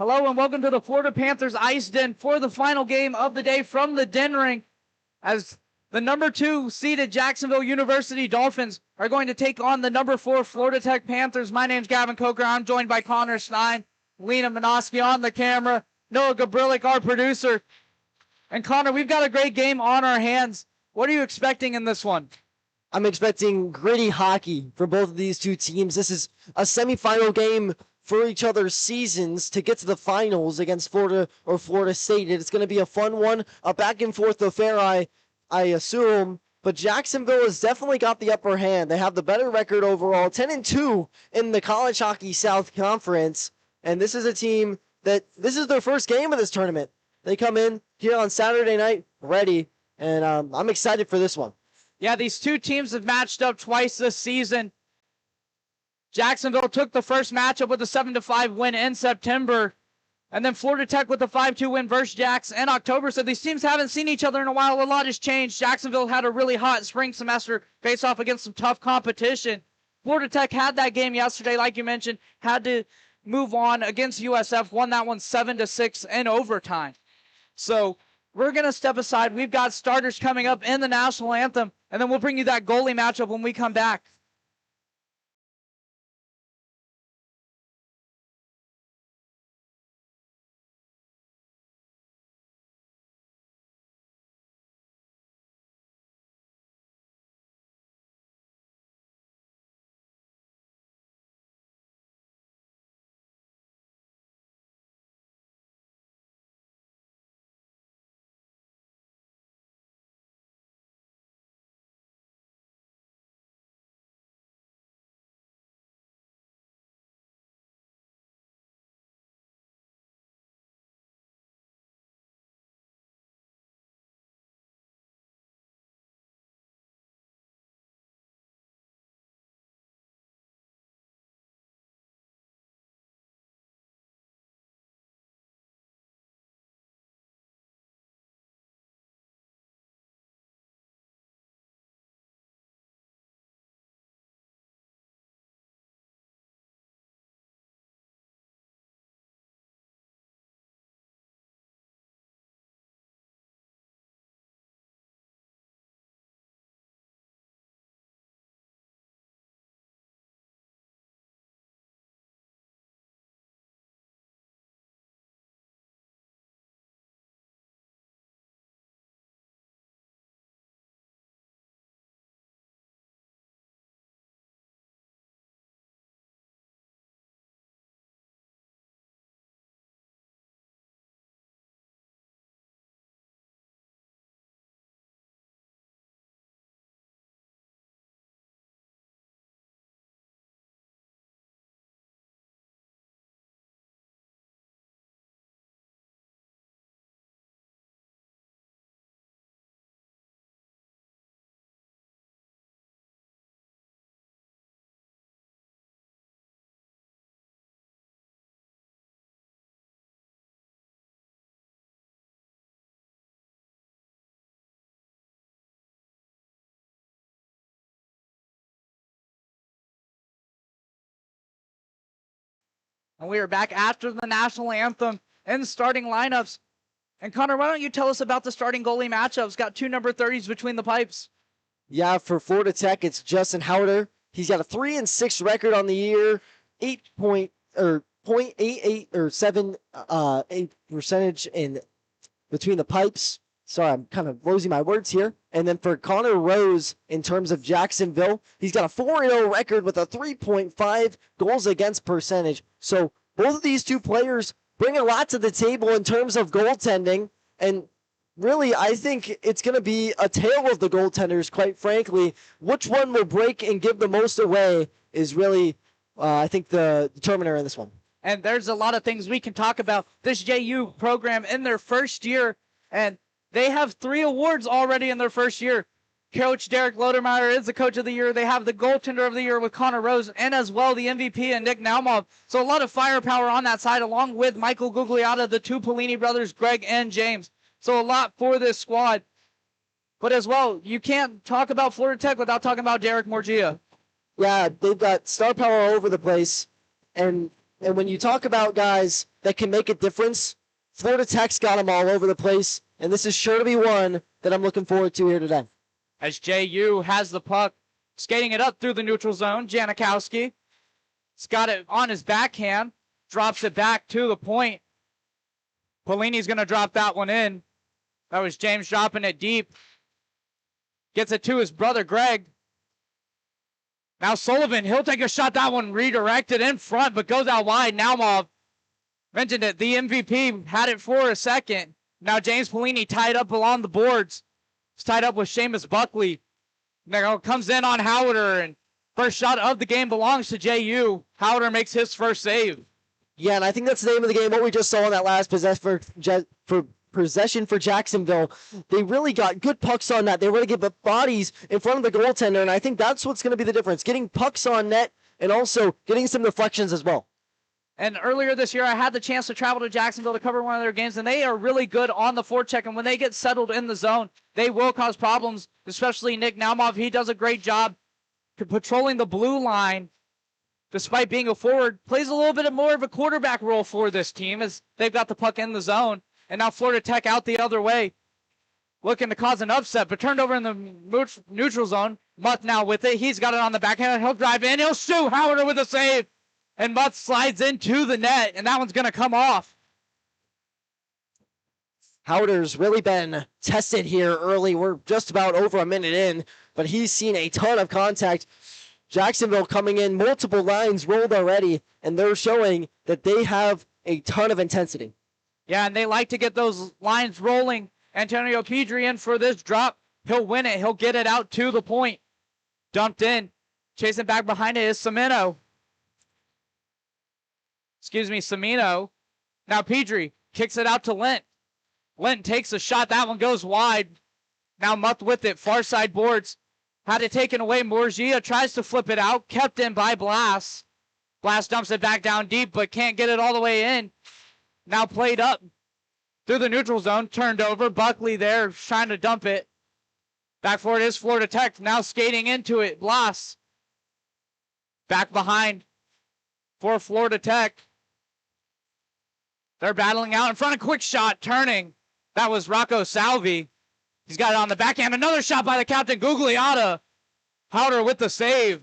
Hello and welcome to the Florida Panthers IceDen for the final game of the day from the Den Ring, as the number 2 seeded Jacksonville University Dolphins are going to take on the number 4 Florida Tech Panthers. My name's Gavin Coker. I'm joined by Connor Stein, Lena Minosky on the camera, Noah Gabrilik, our producer. And Connor, we've got a great game on our hands. What are you expecting in this one? I'm expecting gritty hockey for both of these two teams. This is a semifinal game for each other's seasons to get to the finals against Florida or Florida State. It's going to be a fun one, a back and forth affair, I assume. But Jacksonville has definitely got the upper hand. They have the better record overall, 10-2 in the College Hockey South Conference. And this is a team that this is their first game of this tournament. They come in here on Saturday night ready, and I'm excited for this one. Yeah, these two teams have matched up twice this season. Jacksonville took the first matchup with a 7-5 win in September. And then Florida Tech with a 5-2 win versus Jacks in October. So these teams haven't seen each other in a while. A lot has changed. Jacksonville had a really hot spring semester, faced off against some tough competition. Florida Tech had that game yesterday, like you mentioned, had to move on against USF, won that one 7-6 in overtime. So we're going to step aside. We've got starters coming up in the national anthem, and then we'll bring you that goalie matchup when we come back. And we are back after the national anthem and starting lineups. And Connor, why don't you tell us about the starting goalie matchups? Got two number 30s between the pipes. Yeah, for Florida Tech, it's Justin Howder. He's got a 3-6 record on the year, 0.88 or 7.8 percentage in between the pipes. Sorry, I'm kind of losing my words here. And then for Connor Rose, in terms of Jacksonville, he's got a 4-0 record with a 3.5 goals against percentage. So both of these two players bring a lot to the table in terms of goaltending. And really, I think it's going to be a tale of the goaltenders, quite frankly. Which one will break and give the most away is really, I think, the determiner in this one. And there's a lot of things we can talk about. This JU program in their first year, and they have 3 awards already in their first year. Coach Derek Lodermeyer is the Coach of the Year. They have the Goaltender of the Year with Connor Rose, and as well the MVP and Nick Naumov. So a lot of firepower on that side, along with Michael Gugliotta, the 2 Polini brothers, Greg and James. So a lot for this squad. But as well, you can't talk about Florida Tech without talking about Derek Morgia. Yeah, they've got star power all over the place. And And when you talk about guys that can make a difference, Florida Tech's got them all over the place, and this is sure to be one that I'm looking forward to here today. As JU has the puck, skating it up through the neutral zone, Janikowski. He's got it on his backhand, drops it back to the point. Polini's going to drop that one in. That was James dropping it deep. Gets it to his brother, Greg. Now Sullivan, he'll take a shot. That one redirected in front, but goes out wide. Naumov mentioned it. The MVP had it for a second. Now James Polini tied up along the boards. He's tied up with Seamus Buckley. Now comes in on Howder, and first shot of the game belongs to JU. Howder makes his first save. Yeah, and I think that's the name of the game. What we just saw in that last possession for Jacksonville, they really got good pucks on net. They were able to get bodies in front of the goaltender, and I think that's what's going to be the difference. Getting pucks on net and also getting some deflections as well. And earlier this year, I had the chance to travel to Jacksonville to cover one of their games, and they are really good on the forecheck. And when they get settled in the zone, they will cause problems, especially Nick Naumov. He does a great job patrolling the blue line. Despite being a forward, plays a little bit more of a quarterback role for this team as they've got the puck in the zone. And now Florida Tech out the other way, looking to cause an upset, but turned over in the neutral zone. Muth now with it. He's got it on the backhand. He'll drive in. He'll shoot. Howard with a save. And Muth slides into the net, and that one's going to come off. Howder's really been tested here early. We're just about over a minute in, but he's seen a ton of contact. Jacksonville coming in, multiple lines rolled already, and they're showing that they have a ton of intensity. Yeah, and they like to get those lines rolling. Antonio Pedri in for this drop. He'll win it. He'll get it out to the point. Dumped in. Chasing back behind it is Semino. Now Pedri kicks it out to Lent. Lent takes a shot. That one goes wide. Now Muth with it. Far side boards. Had it taken away. Morgia tries to flip it out. Kept in by Blas. Blas dumps it back down deep, but can't get it all the way in. Now played up through the neutral zone. Turned over. Buckley there trying to dump it. Back for it is Florida Tech. Now skating into it. Blas. Back behind for Florida Tech. They're battling out in front of quick shot. Turning. That was Rocco Salvi. He's got it on the backhand. Another shot by the captain, Gugliotta. Howder with the save.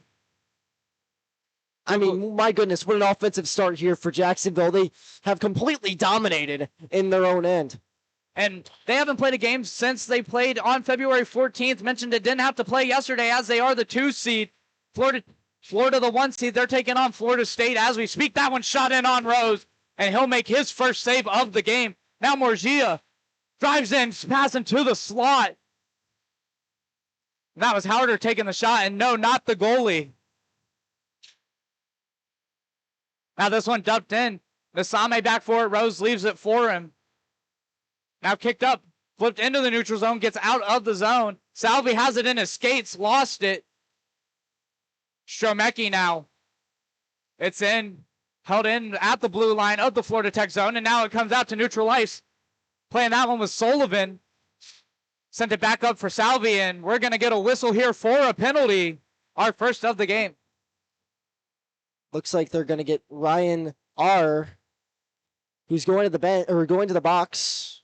I mean, my goodness, what an offensive start here for Jacksonville. They have completely dominated in their own end. And they haven't played a game since they played on February 14th. Mentioned it didn't have to play yesterday as they are the 2 seed. Florida the 1 seed. They're taking on Florida State as we speak. That one shot in on Rose, and he'll make his first save of the game. Now Morgia drives in, passing to the slot. That was Howder taking the shot, and no, not the goalie. Now this one dumped in. Nasame back for it. Rose leaves it for him. Now kicked up, flipped into the neutral zone, gets out of the zone. Salvi has it in his skates, lost it. Stromecki now. It's in, held in at the blue line of the Florida Tech zone, and now it comes out to neutral ice. Playing that one with Sullivan. Sent it back up for Salvi, and we're going to get a whistle here for a penalty. Our first of the game. Looks like they're going to get Ryan R., who's going to the bench or going to the box.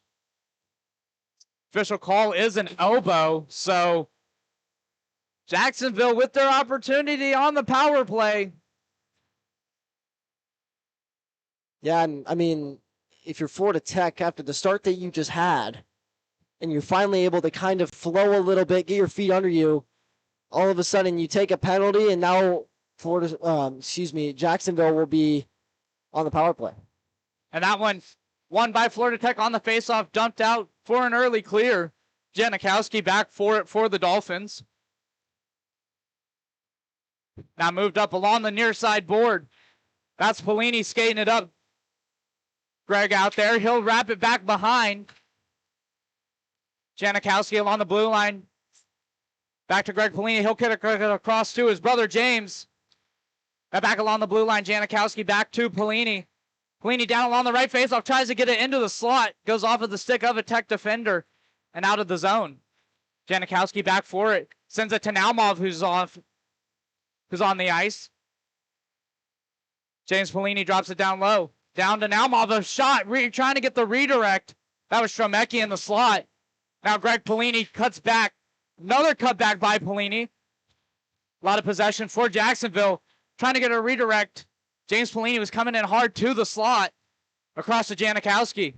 Official call is an elbow, so Jacksonville with their opportunity on the power play. Yeah, and I mean, if you're Florida Tech after the start that you just had, and you're finally able to kind of flow a little bit, get your feet under you, all of a sudden you take a penalty, and now Jacksonville will be on the power play. And that one won by Florida Tech on the faceoff, dumped out for an early clear. Janikowski back for it for the Dolphins. Now moved up along the near side board. That's Polini skating it up. Greg out there. He'll wrap it back behind. Janikowski along the blue line. Back to Greg Polini. He'll get it across to his brother James. Back along the blue line. Janikowski back to Polini. Polini down along the right faceoff. Tries to get it into the slot. Goes off of the stick of a Tech defender and out of the zone. Janikowski back for it. Sends it to Naumov, who's on the ice. James Polini drops it down low. Down to Naumov, a shot, trying to get the redirect. That was Stromecki in the slot. Now Greg Polini cuts back. Another cutback by Polini. A lot of possession for Jacksonville. Trying to get a redirect. James Polini was coming in hard to the slot. Across to Janikowski.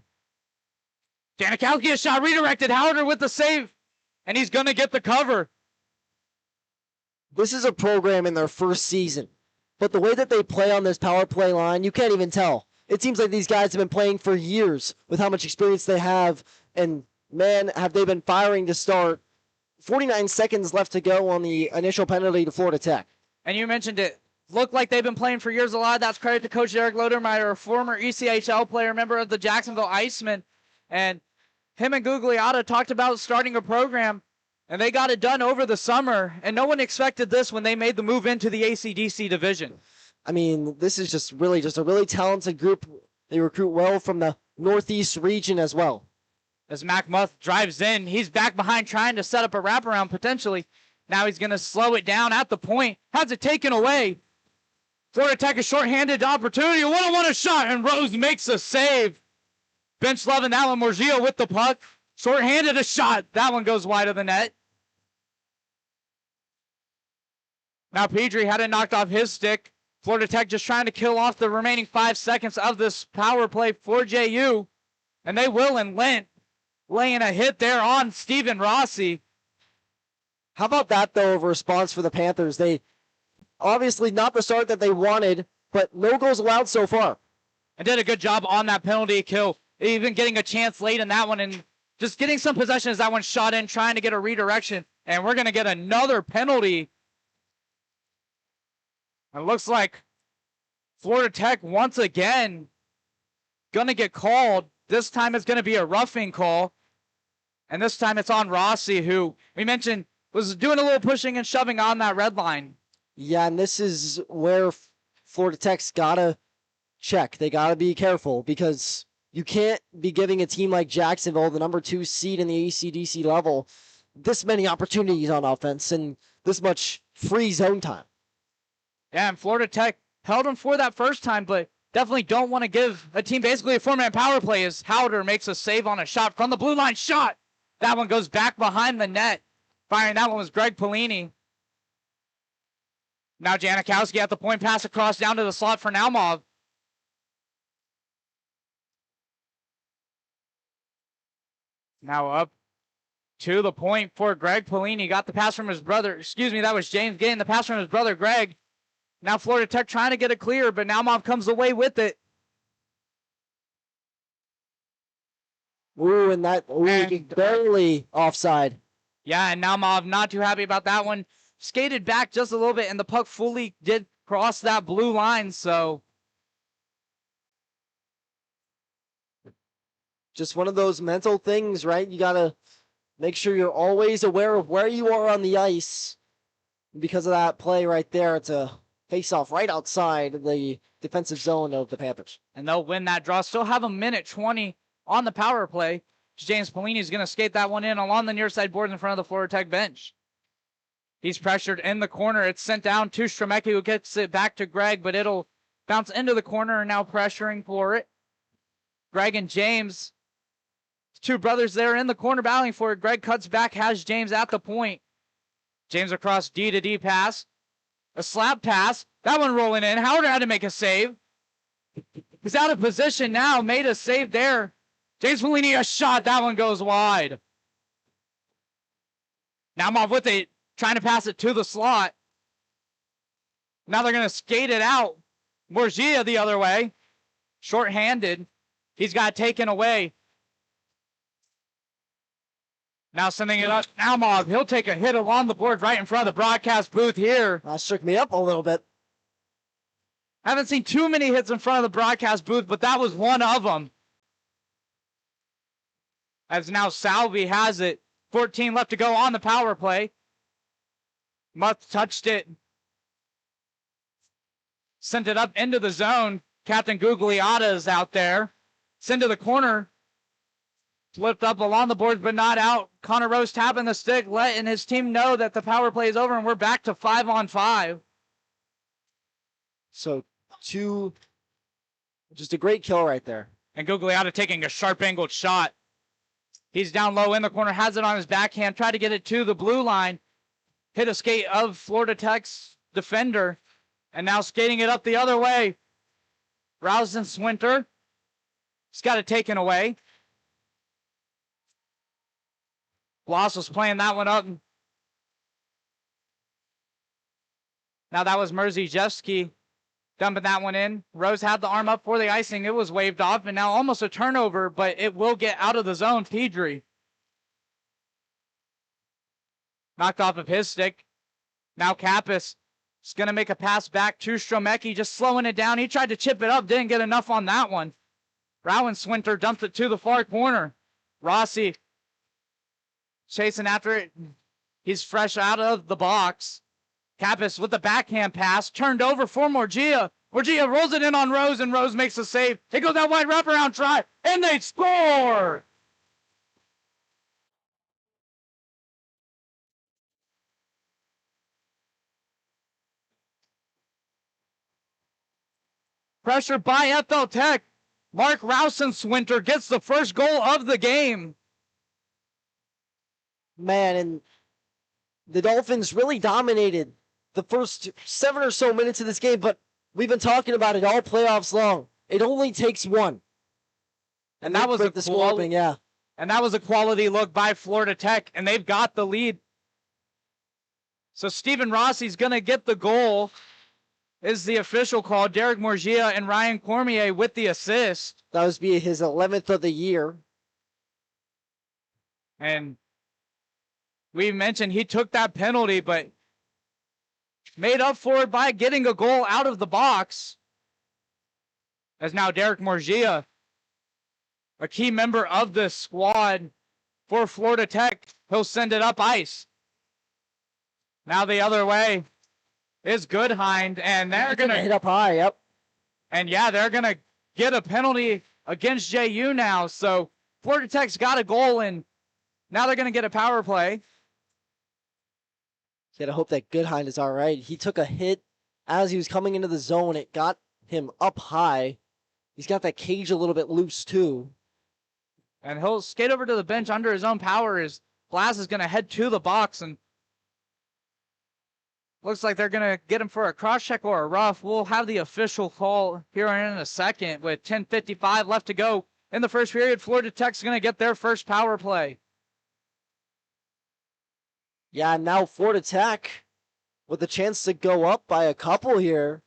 Janikowski, a shot redirected. Howder with the save. And he's going to get the cover. This is a program in their first season. But the way that they play on this power play line, you can't even tell. It seems like these guys have been playing for years with how much experience they have. And, man, have they been firing to start. 49 seconds left to go on the initial penalty to Florida Tech. And you mentioned it. Looked like they've been playing for years. A lot of that's credit to Coach Derek Lodermeyer, a former ECHL player, member of the Jacksonville IceDen. And him and Gugliotta talked about starting a program, and they got it done over the summer. And no one expected this when they made the move into the ACDC division. I mean, this is just a really talented group. They recruit well from the Northeast region as well. As Mac Muth drives in, he's back behind trying to set up a wraparound potentially. Now he's going to slow it down at the point. Has it taken away. Florida Tech a shorthanded opportunity. A one-on-one shot, and Rose makes a save. Bench loving that one. Morgio with the puck. Shorthanded a shot. That one goes wide of the net. Now Pedri had it knocked off his stick. Florida Tech just trying to kill off the remaining 5 seconds of this power play for JU. And they will, and Lent laying a hit there on Steven Rossi. How about that, though, of a response for the Panthers? They obviously not the start that they wanted, but no goals allowed so far. And did a good job on that penalty kill. Even getting a chance late in that one and just getting some possession as that one shot in, trying to get a redirection. And we're going to get another penalty. It looks like Florida Tech once again going to get called. This time it's going to be a roughing call. And this time it's on Rossi, who we mentioned was doing a little pushing and shoving on that red line. Yeah, and this is where Florida Tech's got to check. They got to be careful because you can't be giving a team like Jacksonville, the number 2 seed in the ACDC level, this many opportunities on offense and this much free zone time. Yeah, and Florida Tech held them for that first time, but definitely don't want to give a team basically a 4-man power play as Howder makes a save on a shot from the blue line. Shot! That one goes back behind the net. Firing that one was Greg Polini. Now Janikowski at the point, pass across down to the slot for Naumov. Now up to the point for Greg Polini. Got the pass from his brother. Excuse me, that was James getting the pass from his brother, Greg. Now Florida Tech trying to get it clear, but Naumov comes away with it. Ooh, and that barely offside. Yeah, and Naumov not too happy about that one. Skated back just a little bit, and the puck fully did cross that blue line, so. Just one of those mental things, right? You got to make sure you're always aware of where you are on the ice. Because of that play right there, it's a face-off right outside the defensive zone of the Panthers. And they'll win that draw. Still have a minute 20 on the power play. James Polini is going to skate that one in along the near side boards in front of the Florida Tech bench. He's pressured in the corner. It's sent down to Stromecki, who gets it back to Greg, but it'll bounce into the corner and now pressuring for it. Greg and James, 2 brothers there in the corner battling for it. Greg cuts back, has James at the point. James across D to D pass. A slap pass. That one rolling in. Howard had to make a save. He's out of position now. Made a save there. James Polini, a shot. That one goes wide. Now Naumov with it. Trying to pass it to the slot. Now they're going to skate it out. Morgia the other way. Short-handed. He's got taken away. Now sending it up. Naumov, he'll take a hit along the board right in front of the broadcast booth here. That shook me up a little bit. Haven't seen too many hits in front of the broadcast booth, but that was one of them. As now Salvi has it. 14 left to go on the power play. Muth touched it. Sent it up into the zone. Captain Gugliotta is out there. Send to the corner. Flipped up along the boards, but not out. Connor Rose tapping the stick, letting his team know that the power play is over, and we're back to 5-on-5. So Just a great kill right there. And Gugliotta taking a sharp angled shot. He's down low in the corner, has it on his backhand, tried to get it to the blue line. Hit a skate of Florida Tech's defender. And now skating it up the other way. Rouse and Swinter. He's got it taken away. Bloss was playing that one up. Now that was Merzejewski dumping that one in. Rose had the arm up for the icing. It was waved off, and now almost a turnover, but it will get out of the zone. Pedri. Knocked off of his stick. Now Kappas is going to make a pass back to Stromecki, just slowing it down. He tried to chip it up, didn't get enough on that one. Rowan Swinter dumped it to the far corner. Rossi chasing after it. He's fresh out of the box. Kappas with the backhand pass, turned over for Morgia. Morgia rolls it in on Rose, and Rose makes the save. It goes that wide wraparound try, and they score! Pressure by FL Tech. Mark Rousenswinter gets the first goal of the game. Man, and the Dolphins really dominated the first 7 or so minutes of this game, but we've been talking about it all playoffs long. It only takes one. And that was a quality, yeah. And that was a quality look by Florida Tech, and they've got the lead. So Stephen Rossi's going to get the goal, is the official call. Derek Morgia and Ryan Cormier with the assist. That was be his 11th of the year. And we mentioned he took that penalty, but made up for it by getting a goal out of the box. As now Derek Morgia, a key member of the squad for Florida Tech, he'll send it up ice. Now the other way is Goodhind, and they're going to hit up high, yep. And yeah, they're going to get a penalty against JU now. So Florida Tech's got a goal, and now they're going to get a power play. Gotta hope that Goodhind is all right. He took a hit as he was coming into the zone. It got him up high. He's got that cage a little bit loose, too. And he'll skate over to the bench under his own power as Glass is going to head to the box, and looks like they're going to get him for a cross-check or a rough. We'll have the official call here in a second with 10:55 left to go in the first period. Florida Tech's going to get their first power play. Yeah, now Florida Tech with a chance to go up by a couple here.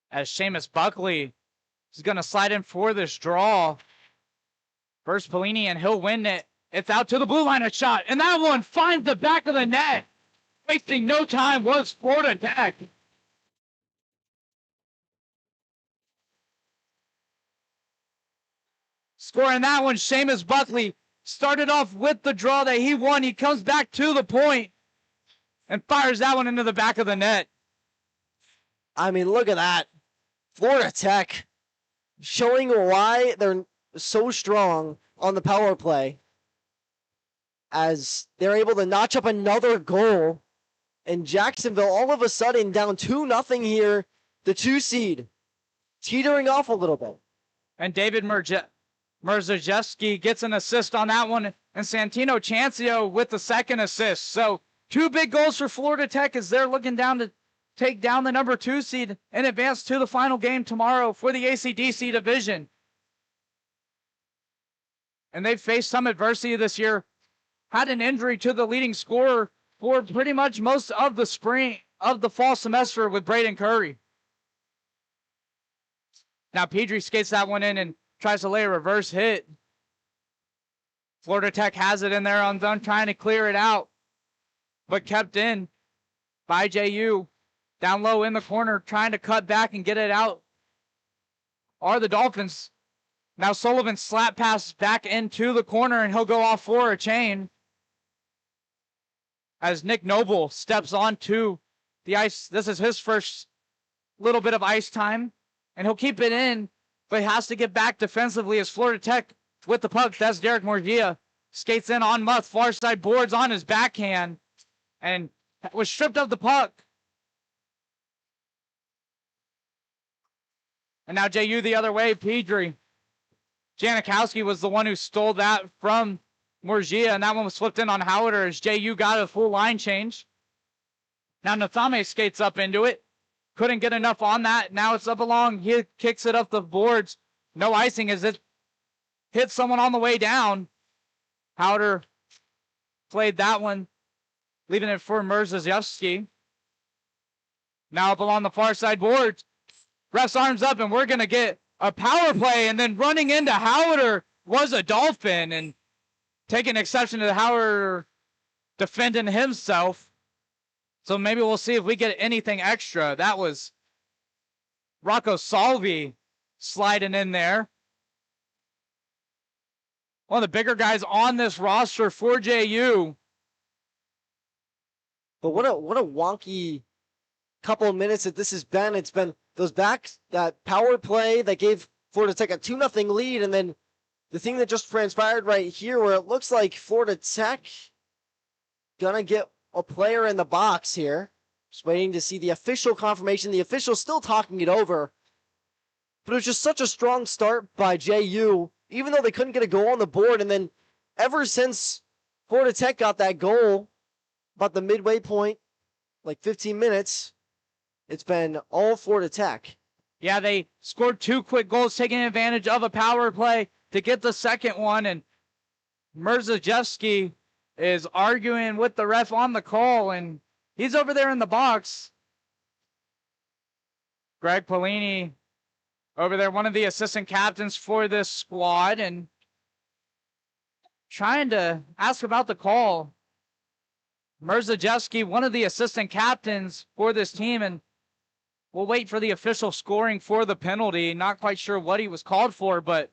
As Seamus Buckley is going to slide in for this draw. First Pellini, and he'll win it. It's out to the blue line, a shot, and that one finds the back of the net. Wasting no time was Florida Tech. Scoring that one, Seamus Buckley started off with the draw that he won. He comes back to the point and fires that one into the back of the net. I mean, look at that. Florida Tech showing why they're so strong on the power play, as they're able to notch up another goal. And Jacksonville all of a sudden down 2-0 here, the 2 seed, teetering off a little bit. And David Merzejewski gets an assist on that one, and Santino Chancio with the second assist. So 2 big goals for Florida Tech as they're looking down to take down the number 2 seed and advance to the final game tomorrow for the ACDC division. And they've faced some adversity this year. Had an injury to the leading scorer for pretty much most of the spring, of the fall semester with Braden Curry. Now Pedri skates that one in and tries to lay a reverse hit. Florida Tech has it in their own zone, trying to clear it out, but kept in by JU. Down low in the corner, trying to cut back and get it out are the Dolphins. Now Sullivan slap pass back into the corner, and he'll go off for a chain as Nick Noble steps onto the ice. This is his first little bit of ice time, and he'll keep it in, but has to get back defensively as Florida Tech with the puck. That's Derek Morgia. Skates in on Muth, far side boards on his backhand, and was stripped of the puck. And now JU the other way, Pedri. Janikowski was the one who stole that from Morgia, and that one was flipped in on Howder as JU got a full line change. Now Nathame skates up into it. Couldn't get enough on that. Now it's up along. He kicks it up the boards. No icing as it hits someone on the way down. Howder played that one, leaving it for Mrzejewski. Now up along the far side boards. Ref's arms up, and we're going to get a power play. And then running into Howder was a Dolphin, and taking exception to Howder defending himself. So maybe we'll see if we get anything extra. That was Rocco Salvi sliding in there. One of the bigger guys on this roster for JU. But what a wonky couple of minutes that this has been. It's been those backs, that power play that gave Florida Tech a 2-0 lead, and then the thing that just transpired right here where it looks like Florida Tech gonna get a player in the box here. Just waiting to see the official confirmation. The official still talking it over. But it was just such a strong start by JU, even though they couldn't get a goal on the board. And then ever since Florida Tech got that goal, about the midway point, like 15 minutes, it's been all Florida Tech. Yeah, they scored 2 quick goals, taking advantage of a power play to get the second one. And Mrzejewski is arguing with the ref on the call, and he's over there in the box. Greg Polini over there, one of the assistant captains for this squad, and trying to ask about the call. Mrzejewski, one of the assistant captains for this team, and we'll wait for the official scoring for the penalty. Not quite sure what he was called for, but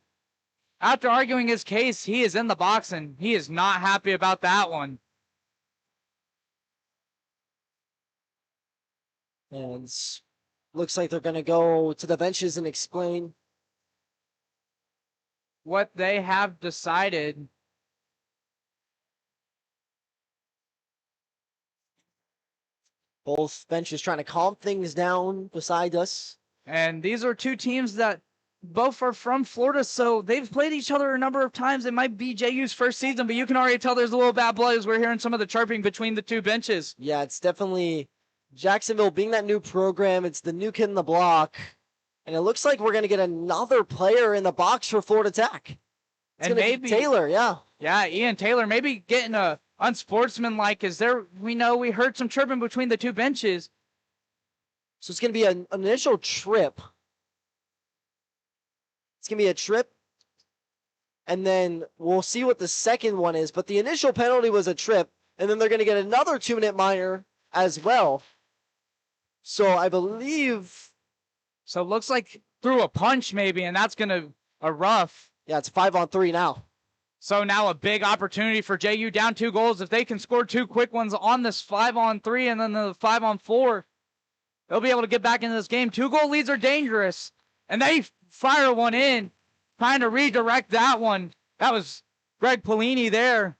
after arguing his case, he is in the box, and he is not happy about that one. And looks like they're going to go to the benches and explain what they have decided. Both benches trying to calm things down beside us. And these are 2 teams that both are from Florida, so they've played each other a number of times. It might be JU's first season, but you can already tell there's a little bad blood as we're hearing some of the chirping between the 2 benches. Yeah, it's definitely Jacksonville being that new program. It's the new kid in the block. And it looks like we're going to get another player in the box for Florida Tech. It's and maybe Taylor, yeah. Yeah, Ian Taylor, maybe getting a unsportsmanlike. Is there, we heard some chirping between the 2 benches. So it's going to be an initial trip. It's going to be a trip, and then we'll see what the second one is. But the initial penalty was a trip, and then they're going to get another 2-minute minor as well. So I believe... So it looks like through a punch maybe, and that's going to a rough. Yeah, it's 5-on-3 now. So now a big opportunity for JU, down 2 goals. If they can score 2 quick ones on this 5-on-3 and then the 5-on-4, they'll be able to get back into this game. 2-goal leads are dangerous, and they fire one in, trying to redirect that one. That was Greg Polini there.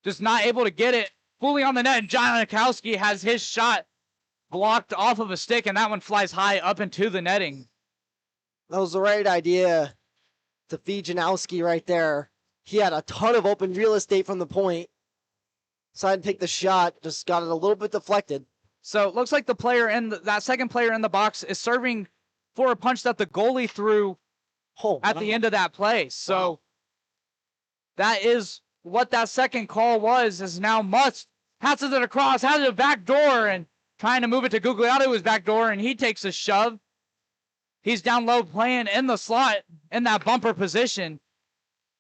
Just not able to get it fully on the net. And Janikowski has his shot blocked off of a stick, and that one flies high up into the netting. That was the right idea to feed Janowski right there. He had a ton of open real estate from the point. Decided to take the shot, just got it a little bit deflected. So it looks like the player in that second player in the box is serving for a punch that the goalie threw at the end of that play. So that is what that second call was, is now Mutz passes it across, has it back door, and trying to move it to Gugliotta's back door, and he takes a shove. He's down low playing in the slot in that bumper position.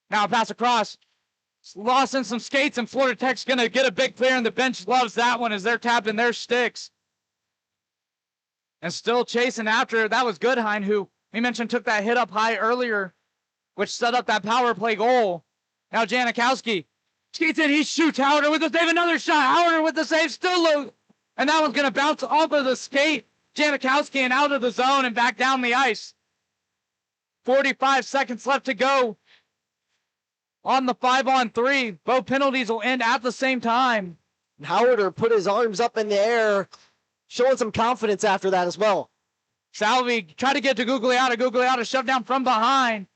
Now pass across. Lost in some skates, and Florida Tech's going to get a big clear, and the bench loves that one as they're tapping their sticks. And still chasing after. That was Goodhine, who we mentioned took that hit up high earlier, which set up that power play goal. Now Janikowski skates in. He shoots Howder with the save. Another shot. Howder with the save. Still low. And that one's going to bounce off of the skate. Janikowski and out of the zone and back down the ice. 45 seconds left to go on the 5-on-3. Both penalties will end at the same time. Howard put his arms up in the air, showing some confidence after that as well. Salvi tried to get to Gugliotta. Gugliotta shoved down from behind.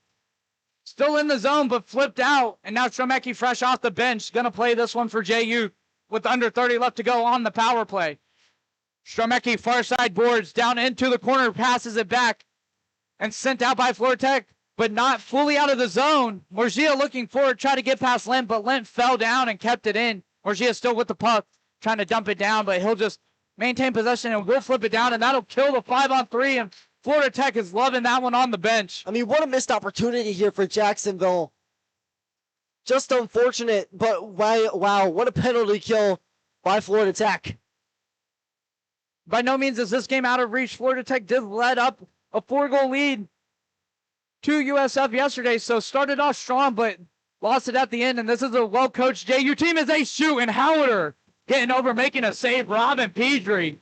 Still in the zone, but flipped out. And now Stromecki fresh off the bench. Going to play this one for JU with under 30 left to go on the power play. Stromecki far side boards down into the corner, passes it back. And sent out by Florida Tech, but not fully out of the zone. Morgia looking forward, tried to get past Lent, but Lent fell down and kept it in. Morgia still with the puck, trying to dump it down, but he'll just maintain possession and will flip it down, and that'll kill the 5-on-3, and Florida Tech is loving that one on the bench. I mean, what a missed opportunity here for Jacksonville. Just unfortunate, but wow, what a penalty kill by Florida Tech. By no means is this game out of reach. Florida Tech did let up a 4-goal lead to USF yesterday, so started off strong, but lost it at the end, and this is a well-coached JU team as they shoot, and Howard getting over, making a save, Robin Pedri.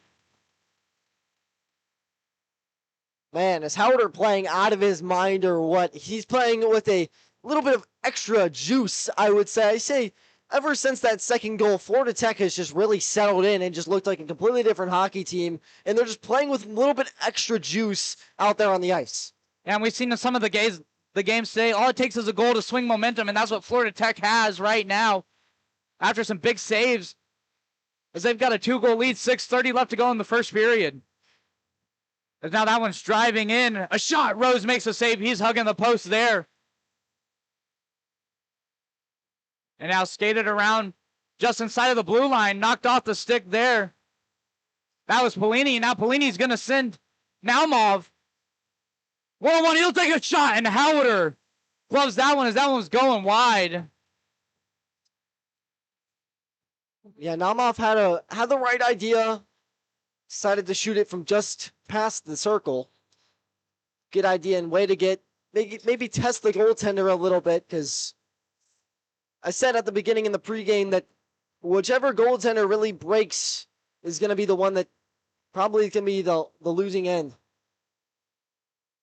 Man, is Howard playing out of his mind or what? He's playing with a little bit of extra juice, I would say. I say ever since that second goal, Florida Tech has just really settled in and just looked like a completely different hockey team, and they're just playing with a little bit extra juice out there on the ice. Yeah, and we've seen in some of the games today, all it takes is a goal to swing momentum, and that's what Florida Tech has right now after some big saves, as they've got a 2-goal lead, 6:30 left to go in the first period. As now that one's driving in. A shot. Rose makes a save. He's hugging the post there. And now skated around just inside of the blue line. Knocked off the stick there. That was Pelini. Now Pelini's going to send Naumov. 1-on-1. He'll take a shot. And Howard gloves that one as that one was going wide. Yeah, Naumov had the right idea. Decided to shoot it from just past the circle. Good idea and way to get maybe test the goaltender a little bit, because I said at the beginning in the pregame that whichever goaltender really breaks is going to be the one that probably can be the losing end.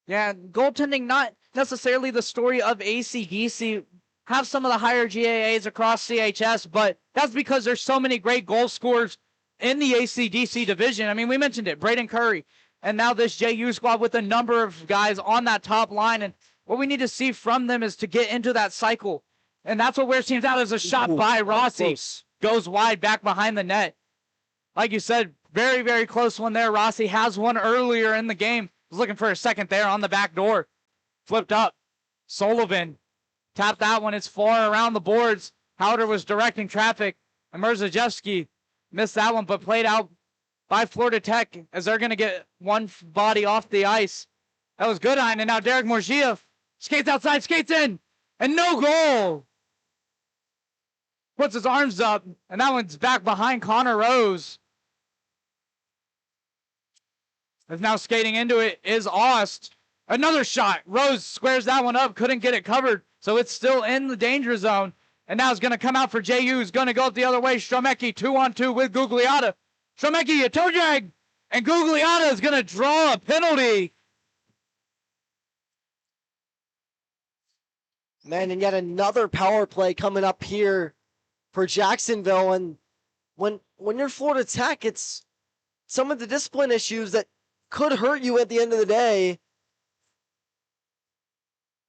Yeah, goaltending not necessarily the story of ACDC. Have some of the higher GAAs across CHS, but that's because there's so many great goal scorers in the ACDC division. I mean, we mentioned it, Braden Curry, and now this JU squad with a number of guys on that top line, and what we need to see from them is to get into that cycle, and that's what wears teams out. Is a shot by Rossi. Close. Goes wide back behind the net. Like you said, very, very close one there. Rossi has one earlier in the game. Was looking for a second there on the back door. Flipped up. Sullivan tapped that one. It's far around the boards. Howder was directing traffic, and Merzajewski missed that one, but played out by Florida Tech as they're going to get one body off the ice. That was Goodine, and now Derek Morgia skates outside, skates in, and no goal. Puts his arms up, and that one's back behind Connor Rose. As now skating into it is Ost. Another shot. Rose squares that one up, couldn't get it covered, so it's still in the danger zone. And now it's going to come out for JU. Who's going to go up the other way. Stromecki 2-on-2 with Gugliotta. Stromecki, a toe drag. And Gugliotta is going to draw a penalty. Man, and yet another power play coming up here for Jacksonville. And when you're Florida Tech, it's some of the discipline issues that could hurt you at the end of the day.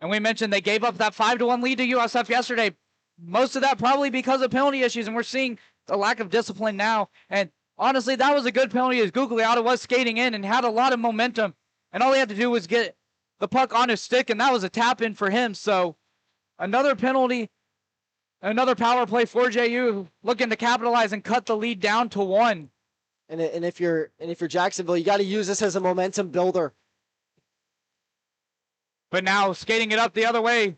And we mentioned they gave up that 5-1 lead to USF yesterday. Most of that probably because of penalty issues, and we're seeing the lack of discipline now. And honestly, that was a good penalty as Gugliotta was skating in and had a lot of momentum. And all he had to do was get the puck on his stick, and that was a tap-in for him. So another penalty, another power play for JU, looking to capitalize and cut the lead down to 1. And if you're Jacksonville, you got to use this as a momentum builder. But now skating it up the other way.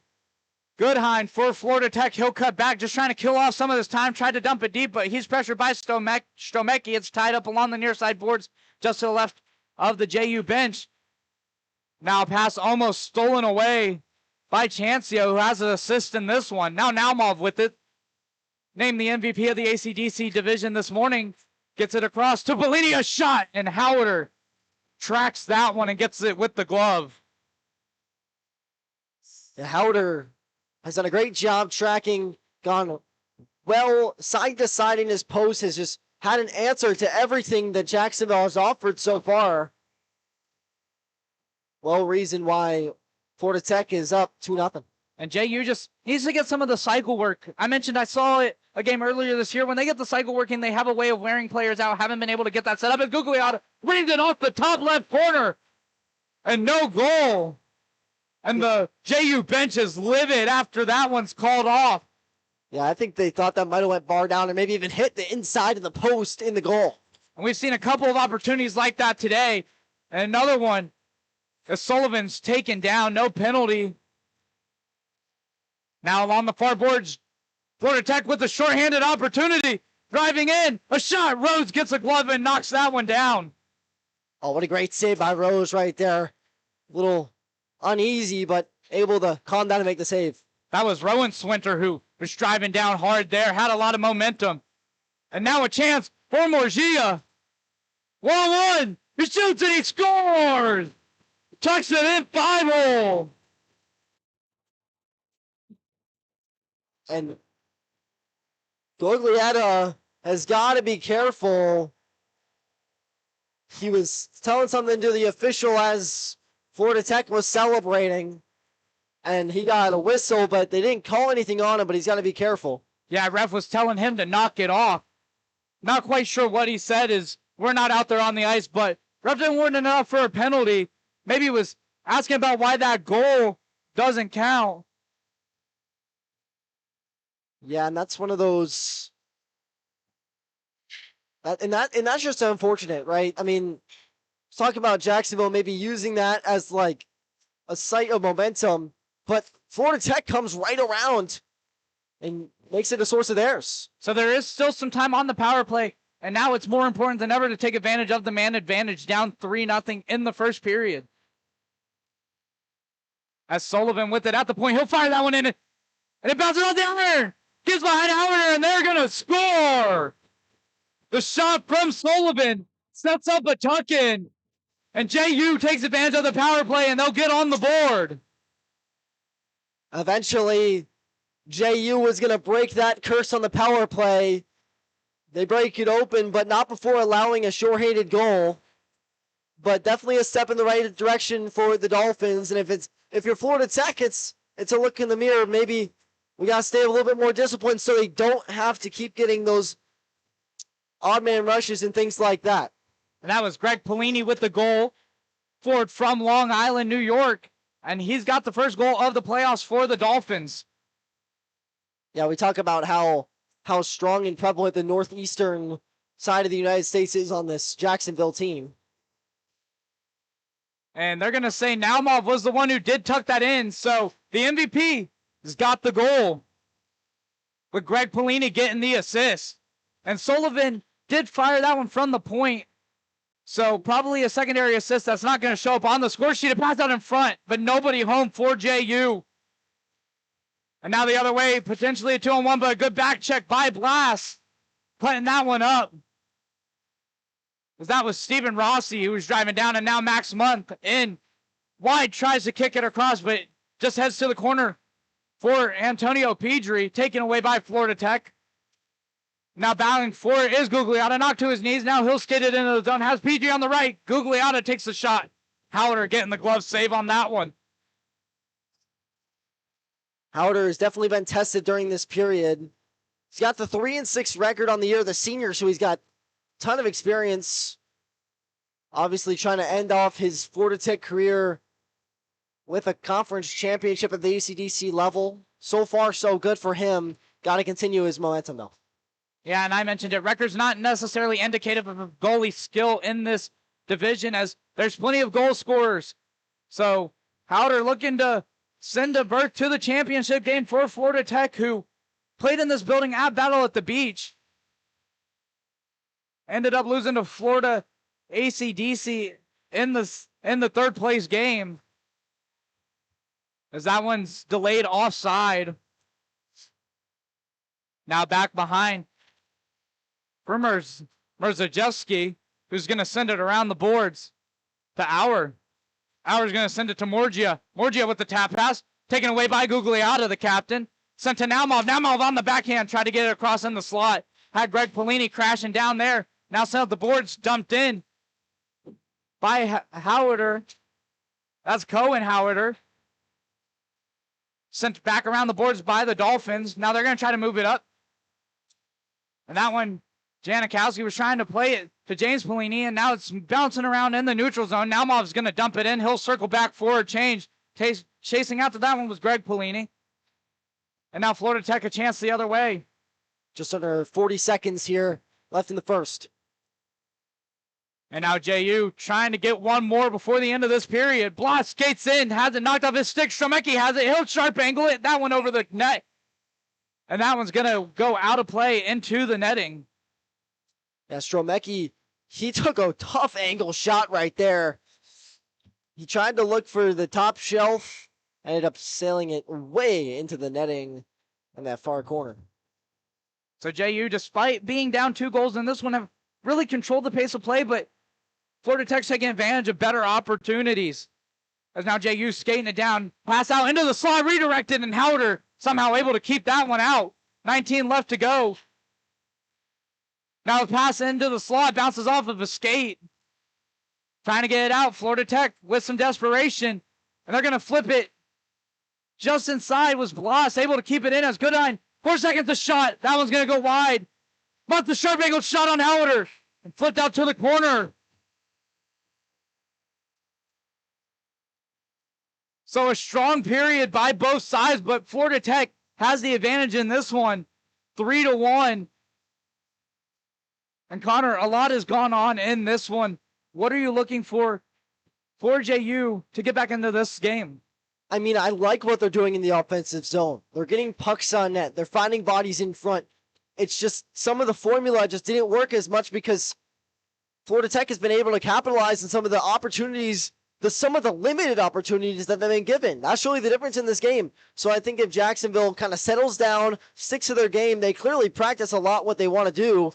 Goodine for Florida Tech. He'll cut back, just trying to kill off some of this time. Tried to dump it deep, but he's pressured by Stromecki. It's tied up along the near side boards just to the left of the JU bench. Now a pass almost stolen away by Chancio, who has an assist in this one. Now Naumov with it. Named the MVP of the ACDC division this morning. Gets it across to Bellini. A shot, and Howard tracks that one and gets it with the glove. Yeah, Howder has done a great job tracking, gone well side to side in his post, has just had an answer to everything that Jacksonville has offered so far. well reason why Florida Tech is up 2-0. And JU just needs to get some of the cycle work. I mentioned I saw it a game earlier this year. When they get the cycle working, they have a way of wearing players out. Haven't been able to get that set up. And Gugliotta brings it off the top left corner. And no goal. And the JU bench is livid after that one's called off. Yeah, I think they thought that might have went bar down or maybe even hit the inside of the post in the goal. And we've seen a couple of opportunities like that today. And another one, as Sullivan's taken down, no penalty. Now along the far boards, Florida Tech with a shorthanded opportunity. Driving in, a shot. Rhodes gets a glove and knocks that one down. Oh, what a great save by Rose right there. A little uneasy, but able to calm down and make the save. That was Rowan Swinter who was driving down hard there, had a lot of momentum. And now a chance for Morgia. 1-1. He shoots and he scores. Tucks it in 5-0. And Gugliotta has got to be careful. He was telling something to the official as Florida Tech was celebrating. And he got a whistle, but they didn't call anything on him, but he's got to be careful. Yeah, ref was telling him to knock it off. Not quite sure what he said is we're not out there on the ice, but ref didn't warn enough for a penalty. Maybe he was asking about why that goal doesn't count. Yeah, and that's one of those. And that's just unfortunate, right? I mean, let's talk about Jacksonville maybe using that as like a site of momentum, but Florida Tech comes right around and makes it a source of theirs. So there is still some time on the power play, and now it's more important than ever to take advantage of the man advantage, down 3-0 in the first period. As Sullivan with it at the point, he'll fire that one in, and it bounces off the iron. Gets behind Howard, and they're going to score. The shot from Sullivan sets up a tuck-in, and JU takes advantage of the power play, and they'll get on the board. Eventually, JU was going to break that curse on the power play. They break it open, but not before allowing a short-handed goal. But definitely a step in the right direction for the Dolphins. And if you're Florida Tech, it's a look in the mirror. Maybe we got to stay a little bit more disciplined so they don't have to keep getting those odd man rushes and things like that. And that was Greg Pellini with the goal for it from Long Island, New York. And he's got the first goal of the playoffs for the Dolphins. Yeah, we talk about how strong and prevalent the northeastern side of the United States is on this Jacksonville team. And they're going to say Naumov was the one who did tuck that in. So the MVP has got the goal, with Greg Pellini getting the assist. And Sullivan did fire that one from the point. So probably a secondary assist that's not going to show up on the score sheet. It passed out in front, but nobody home for JU. And now the other way, potentially a 2-on-1, but a good back check by Blass, putting that one up. Because that was Stephen Rossi who was driving down, and now Max Month in wide tries to kick it across, but just heads to the corner for Antonio Pedri, taken away by Florida Tech. Now battling for it is Gugliotta, knocked to his knees. Now he'll skid it into the zone. Has Pedri on the right. Gugliotta takes the shot. Howder getting the glove save on that one. Howder has definitely been tested during this period. He's got the 3-6 record on the year, the senior, so he's got a ton of experience. Obviously trying to end off his Florida Tech career with a conference championship at the ACDC level. So far, so good for him. Got to continue his momentum, though. Yeah, and I mentioned it. Record's not necessarily indicative of a goalie skill in this division, as there's plenty of goal scorers. So Howder looking to send a berth to the championship game for Florida Tech, who played in this building at Battle at the Beach. Ended up losing to Florida ACDC in the third place game, as that one's delayed offside. Now back behind for Merzajewski, who's going to send it around the boards to Auer. Auer's going to send it to Morgia. Morgia with the tap pass, taken away by Gugliotta, the captain. Sent to Naumov. Naumov on the backhand, tried to get it across in the slot. Had Greg Pellini crashing down there. Now sent up the boards, dumped in by Howder. That's Cohenhauer. Sent back around the boards by the Dolphins. Now they're going to try to move it up. And that one, Janikowski was trying to play it to James Pelini, and now it's bouncing around in the neutral zone. Naumov's going to dump it in. He'll circle back for a change. Chasing after that one was Greg Pelini. And now Florida Tech a chance the other way. Just under 40 seconds here left in the first. And now JU trying to get one more before the end of this period. Bloss skates in, has it knocked off his stick. Stromecki has it. He'll sharp angle it. That one over the net. And that one's going to go out of play into the netting. Yeah, Stromecki, he took a tough angle shot right there. He tried to look for the top shelf, ended up sailing it way into the netting in that far corner. So JU, despite being down 2 goals in this one, have really controlled the pace of play, but Florida Tech's taking advantage of better opportunities. As now JU skating it down, pass out into the slot, redirected, and Howder somehow able to keep that one out. 19 left to go. Now the pass into the slot, bounces off of a skate. Trying to get it out, Florida Tech with some desperation. And they're going to flip it. Just inside was Bloss, able to keep it in as Goodine. 4 seconds to shot. That one's going to go wide. But the sharp angled shot on Howder. And flipped out to the corner. So a strong period by both sides, but Florida Tech has the advantage in this one. 3-1. And Connor, a lot has gone on in this one. What are you looking for JU to get back into this game? I mean, I like what they're doing in the offensive zone. They're getting pucks on net. They're finding bodies in front. It's just some of the formula just didn't work as much because Florida Tech has been able to capitalize on some of the opportunities, some of the limited opportunities that they've been given. That's really the difference in this game. So I think if Jacksonville kind of settles down, sticks to their game, they clearly practice a lot what they want to do.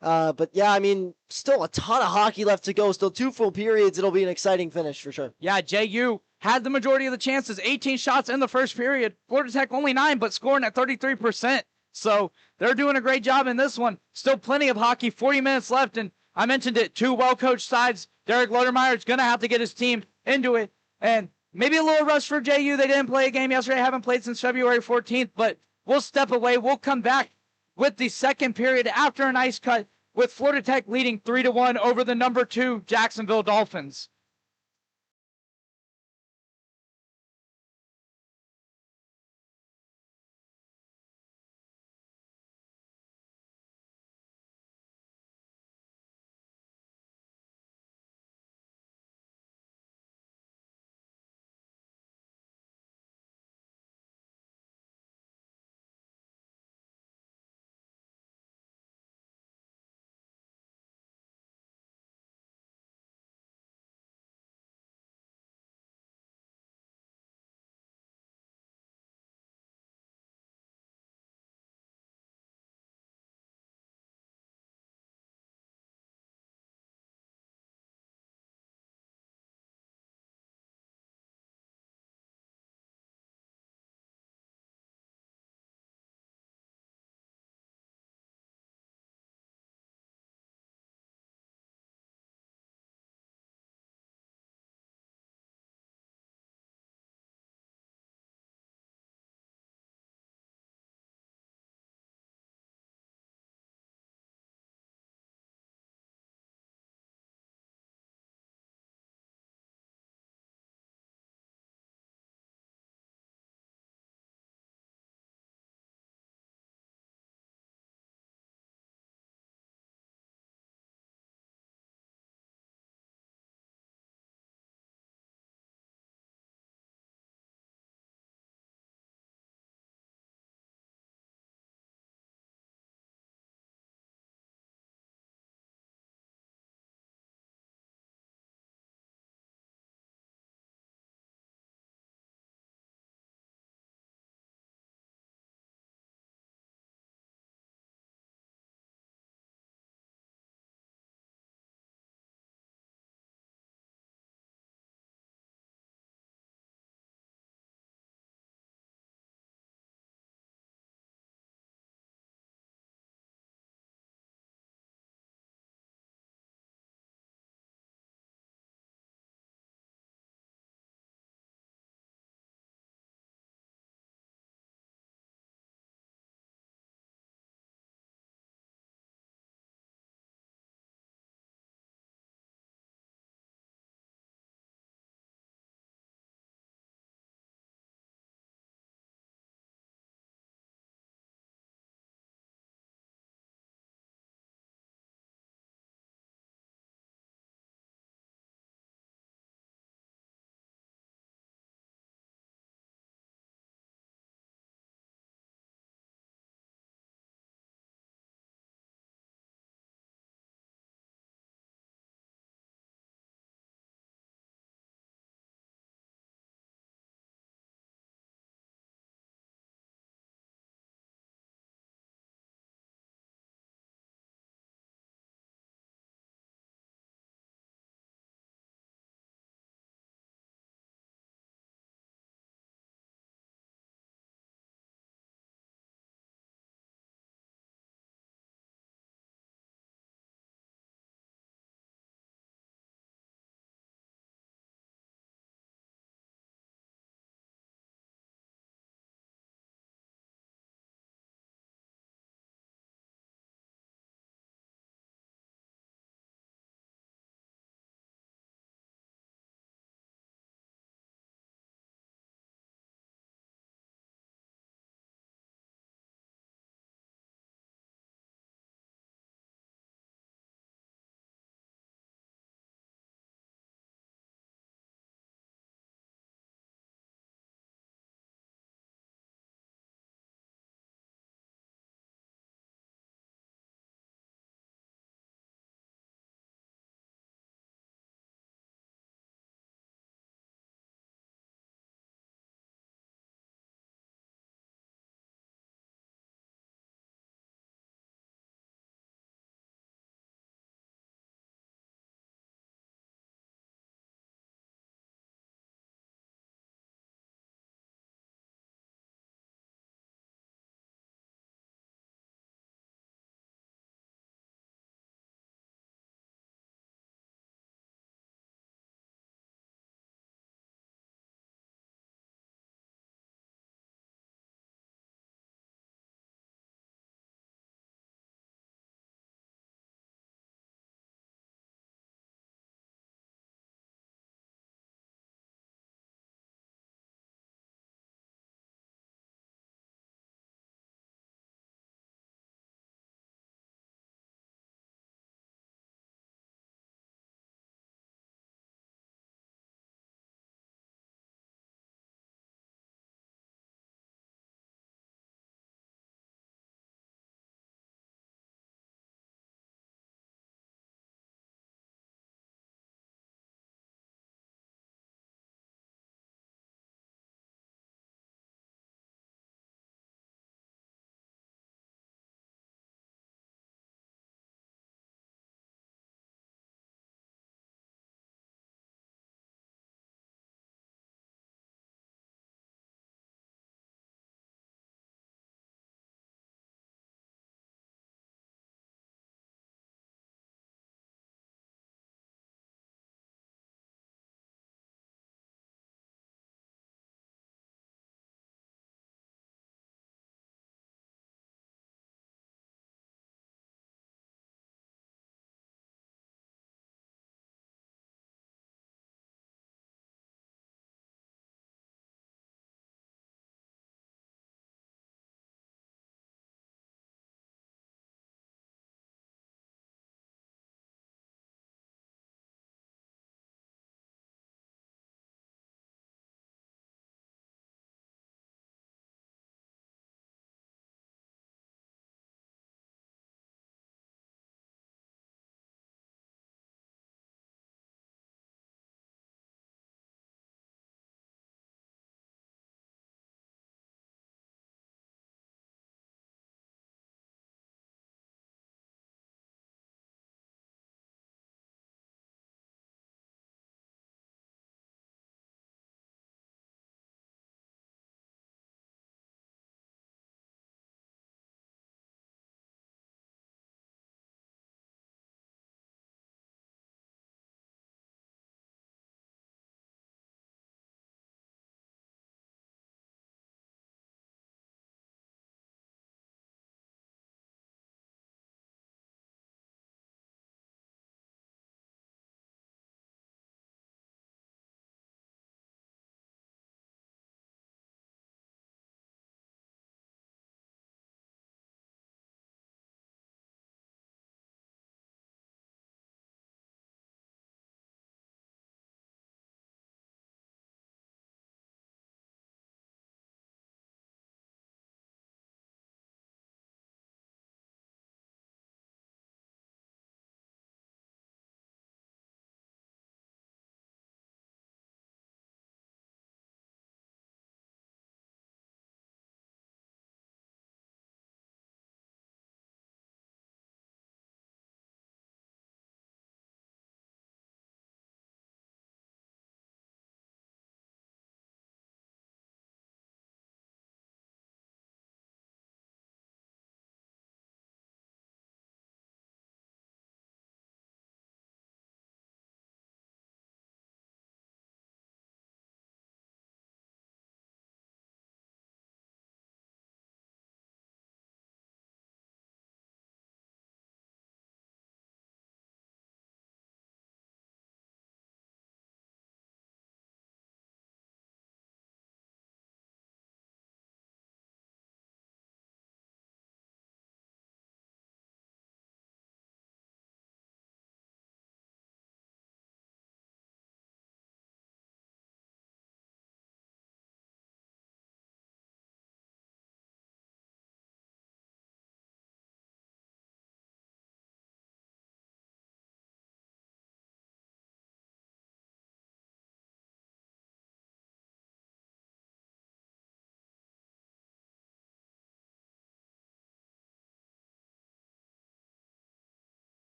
But yeah, I mean, still a ton of hockey left to go. Still 2 full periods. It'll be an exciting finish for sure. Yeah, JU had the majority of the chances. 18 shots in the first period. Florida Tech only 9, but scoring at 33%. So they're doing a great job in this one. Still plenty of hockey. 40 minutes left, and I mentioned it. 2 well-coached sides. Derek Lodermeyer is going to have to get his team into it. And maybe a little rush for JU. They didn't play a game yesterday. Haven't played since February 14th, but we'll step away. We'll come back with the second period after an ice cut, with Florida Tech leading 3-1 over the number 2 Jacksonville Dolphins.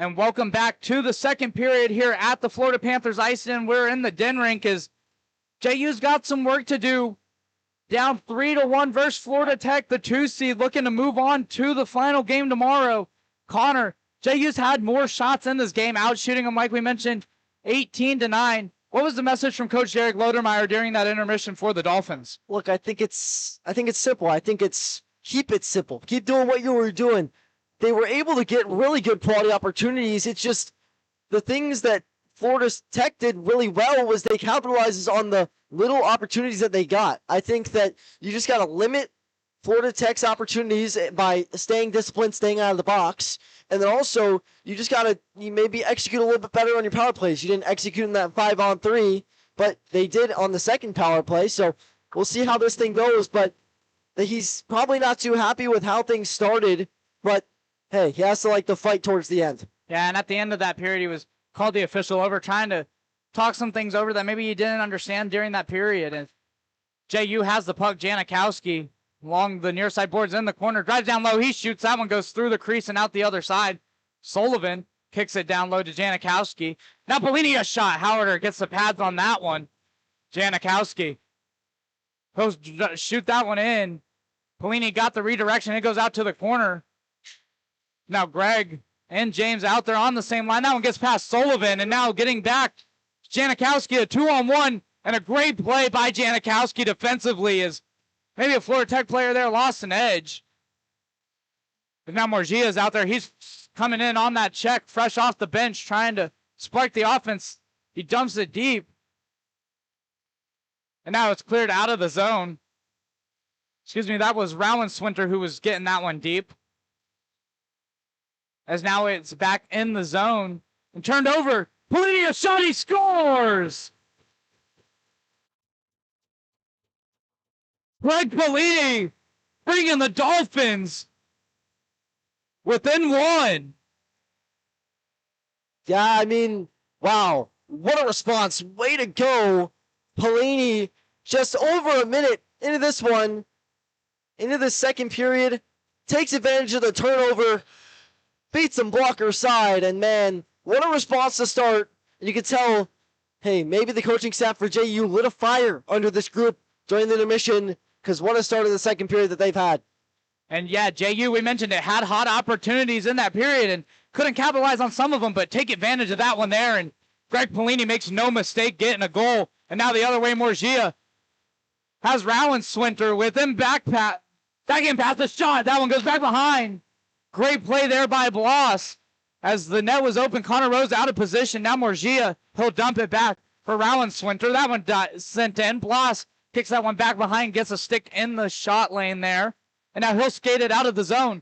And welcome back to the second period here at the Florida Panthers IceDen. We're in the den rink as JU's got some work to do. Down 3-1 versus Florida Tech, the 2 seed, looking to move on to the final game tomorrow. Connor, JU's had more shots in this game, out shooting them like we mentioned, 18-9. What was the message from Coach Derek Lodermeyer during that intermission for the Dolphins? Look, I think it's simple. I think it's keep it simple. Keep doing what you were doing. They were able to get really good quality opportunities. It's just the things that Florida Tech did really well was they capitalizes on the little opportunities that they got. I think that you just got to limit Florida Tech's opportunities by staying disciplined, staying out of the box. And then also, you just got to maybe execute a little bit better on your power plays. You didn't execute in that 5-on-3, but they did on the second power play. So we'll see how this thing goes. But he's probably not too happy with how things started. But hey, he has to fight towards the end. Yeah, and at the end of that period, he was called the official over, trying to talk some things over that maybe he didn't understand during that period. And JU has the puck. Janikowski along the near side boards in the corner, drives down low. He shoots. That one goes through the crease and out the other side. Sullivan kicks it down low to Janikowski. Now Bellini a shot. Howarder gets the pads on that one. Janikowski. He'll shoot that one in. Bellini got the redirection. It goes out to the corner. Now Greg and James out there on the same line. That one gets past Sullivan, and now getting back, Janikowski, a 2-on-1, and a great play by Janikowski defensively as maybe a Florida Tech player there lost an edge. But now Morgia's out there. He's coming in on that check, fresh off the bench, trying to spark the offense. He dumps it deep. And now it's cleared out of the zone. Excuse me, that was Rowenswinter who was getting that one deep. As now it's back in the zone and turned over. Bellini a shot, he scores! Greg Bellini bringing the Dolphins within one. Yeah, I mean, wow. What a response. Way to go. Bellini just over a minute into this one, into the second period, takes advantage of the turnover, beats some blocker side, and man, what a response to start. And you can tell, hey, maybe the coaching staff for JU lit a fire under this group during the intermission, because what a start of the second period that they've had. And yeah, JU, we mentioned it, had hot opportunities in that period and couldn't capitalize on some of them, but take advantage of that one there. And Greg Bellini makes no mistake getting a goal. And now the other way, Morgia has Rowenswinter with him backhand pass the shot. That one goes back behind. Great play there by Bloss. As the net was open, Connor Rose out of position. Now Morgia, he'll dump it back for Rowenswinter. That one sent in. Bloss kicks that one back behind, gets a stick in the shot lane there. And now he'll skate it out of the zone.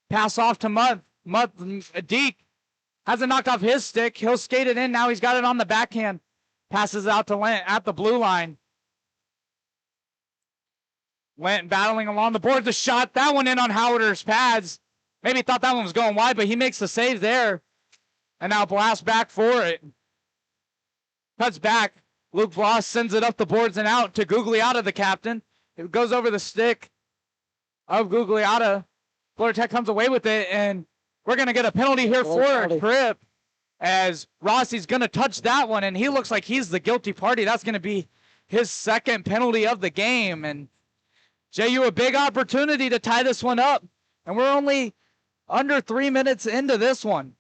Pass off to Mudd. Deke hasn't knocked off his stick. He'll skate it in. Now he's got it on the backhand. Passes out to Lent at the blue line. Lent battling along the board. The shot. That one in on Howarder's pads. Maybe thought that one was going wide, but he makes the save there. And now blast back for it. Cuts back. Luke Bloss sends it up the boards and out to Gugliotta, the captain. It goes over the stick of Gugliotta. Florida Tech comes away with it, and we're going to get a penalty here for a trip as Rossi's going to touch that one, and he looks like he's the guilty party. That's going to be his second penalty of the game, and JU a big opportunity to tie this one up, and we're only under 3 minutes into this one.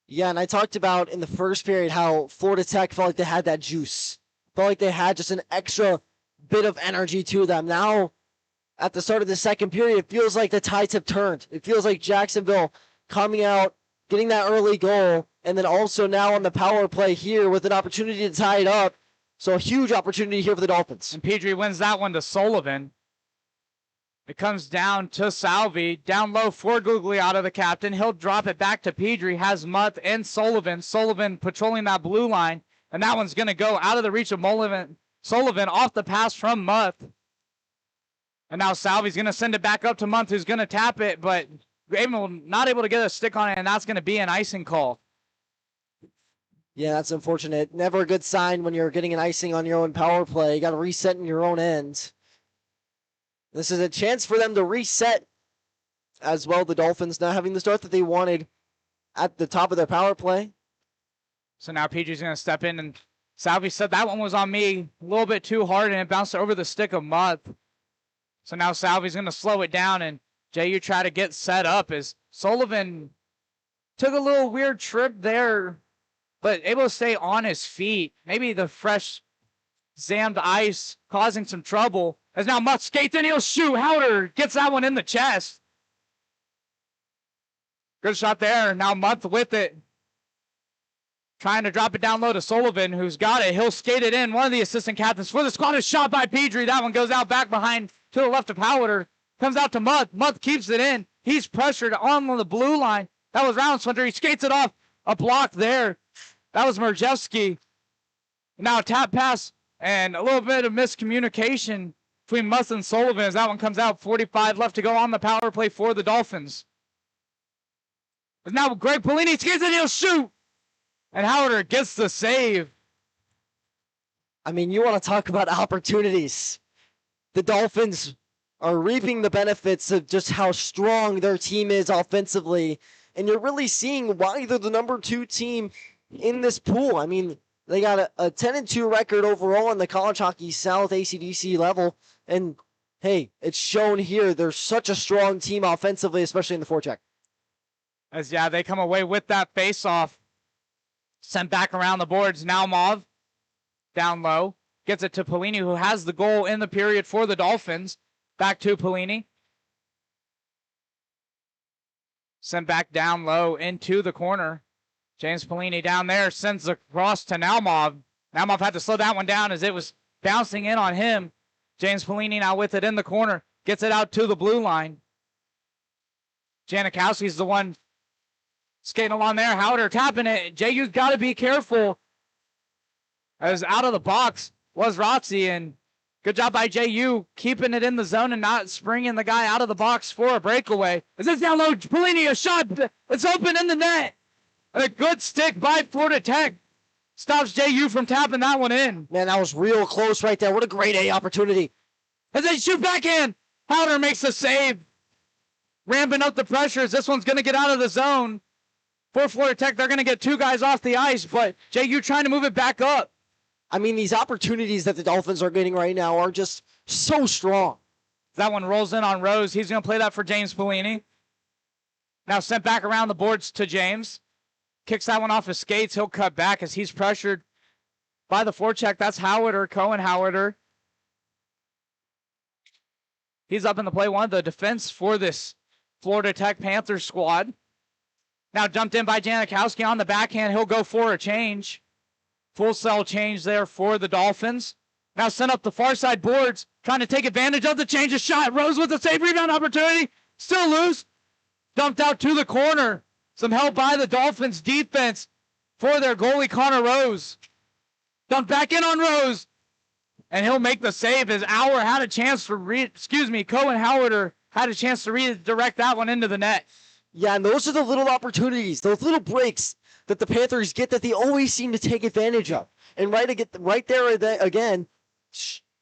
Yeah, and I talked about in the first period how Florida Tech felt like they had that juice. Felt like they had just an extra bit of energy to them. Now, at the start of the second period, it feels like the tides have turned. It feels like Jacksonville coming out, getting that early goal, and then also now on the power play here with an opportunity to tie it up. So a huge opportunity here for the Dolphins. And Pedri wins that one to Sullivan. It comes down to Salvi. Down low for Gugliotta, the captain. He'll drop it back to Pedri. Has Muth and Sullivan. Sullivan patrolling that blue line. And that one's going to go out of the reach of Sullivan off the pass from Muth. And now Salvi's going to send it back up to Muth, who's going to tap it, but not able to get a stick on it, and that's going to be an icing call. Yeah, that's unfortunate. Never a good sign when you're getting an icing on your own power play. You got to reset in your own end. This is a chance for them to reset as well. The Dolphins not having the start that they wanted. at the top of their power play. So now PG's going to step in, and Salvi said that one was on me a little bit too hard, and it bounced over the stick of Muth. So now Salvi's going to slow it down, and JU try to get set up as Sullivan took a little weird trip there, but able to stay on his feet. Maybe the fresh zammed ice causing some trouble. As now Muth skates in, he'll shoot. Howder gets that one in the chest. Good shot there. Now Muth with it. Trying to drop it down low to Sullivan, who's got it. He'll skate it in. One of the assistant captains for the squad is shot by Pedri. That one goes out back behind to the left of Howard. Comes out to Muth. Muth keeps it in. He's pressured on the blue line. That was Roundswinter. He skates it off. A block there. That was Merjevsky. Now a tap pass and a little bit of miscommunication between Muth and Sullivan as that one comes out. 45 left to go on the power play for the Dolphins. But now Greg Polini skates it. He'll shoot. And Howard gets the save. I mean, you want to talk about opportunities. The Dolphins are reaping the benefits of just how strong their team is offensively. And you're really seeing why they're the number 2 team in this pool. I mean, they got a 10-2 record overall in the College Hockey South ACDC level. And, hey, it's shown here. They're such a strong team offensively, especially in the forecheck. As, yeah, they come away with that face-off. Sent back around the boards. Now Mauve down low. Gets it to Polini, who has the goal in the period for the Dolphins. Back to Polini. Sent back down low into the corner. James Polini down there sends across to Naumov. Naumov had to slow that one down as it was bouncing in on him. James Polini now with it in the corner. Gets it out to the blue line. Janikowski's the one skating along there. Howder tapping it. JU's got to be careful. As out of the box was Rotzi, and good job by JU keeping it in the zone and not springing the guy out of the box for a breakaway. As it's down low, Polini, a shot. It's open in the net. And a good stick by Florida Tech stops JU from tapping that one in. Man, that was real close right there. What a great A opportunity. As they shoot backhand, Howder makes the save. Ramping up the pressures. This one's going to get out of the zone. For Florida Tech, they're going to get 2 guys off the ice, but JU trying to move it back up. I mean, these opportunities that the Dolphins are getting right now are just so strong. That one rolls in on Rose. He's going to play that for James Polini. Now sent back around the boards to James. Kicks that one off his skates. He'll cut back as he's pressured by the forecheck. That's Howarder, Cohen Howarder. He's up in the play. One of the defense for this Florida Tech Panthers squad. Now dumped in by Janikowski on the backhand. He'll go for a change. Full cell change there for the Dolphins. Now sent up the far side boards. Trying to take advantage of the change of shot. Rose with a save rebound opportunity. Still loose. Dumped out to the corner. Some help by the Dolphins defense for their goalie Connor Rose. Dumped back in on Rose. And he'll make the save as Auer had a chance to Cohen Howarder had a chance to redirect that one into the net. Yeah, and those are the little opportunities, those little breaks that the Panthers get that they always seem to take advantage of. And right there again,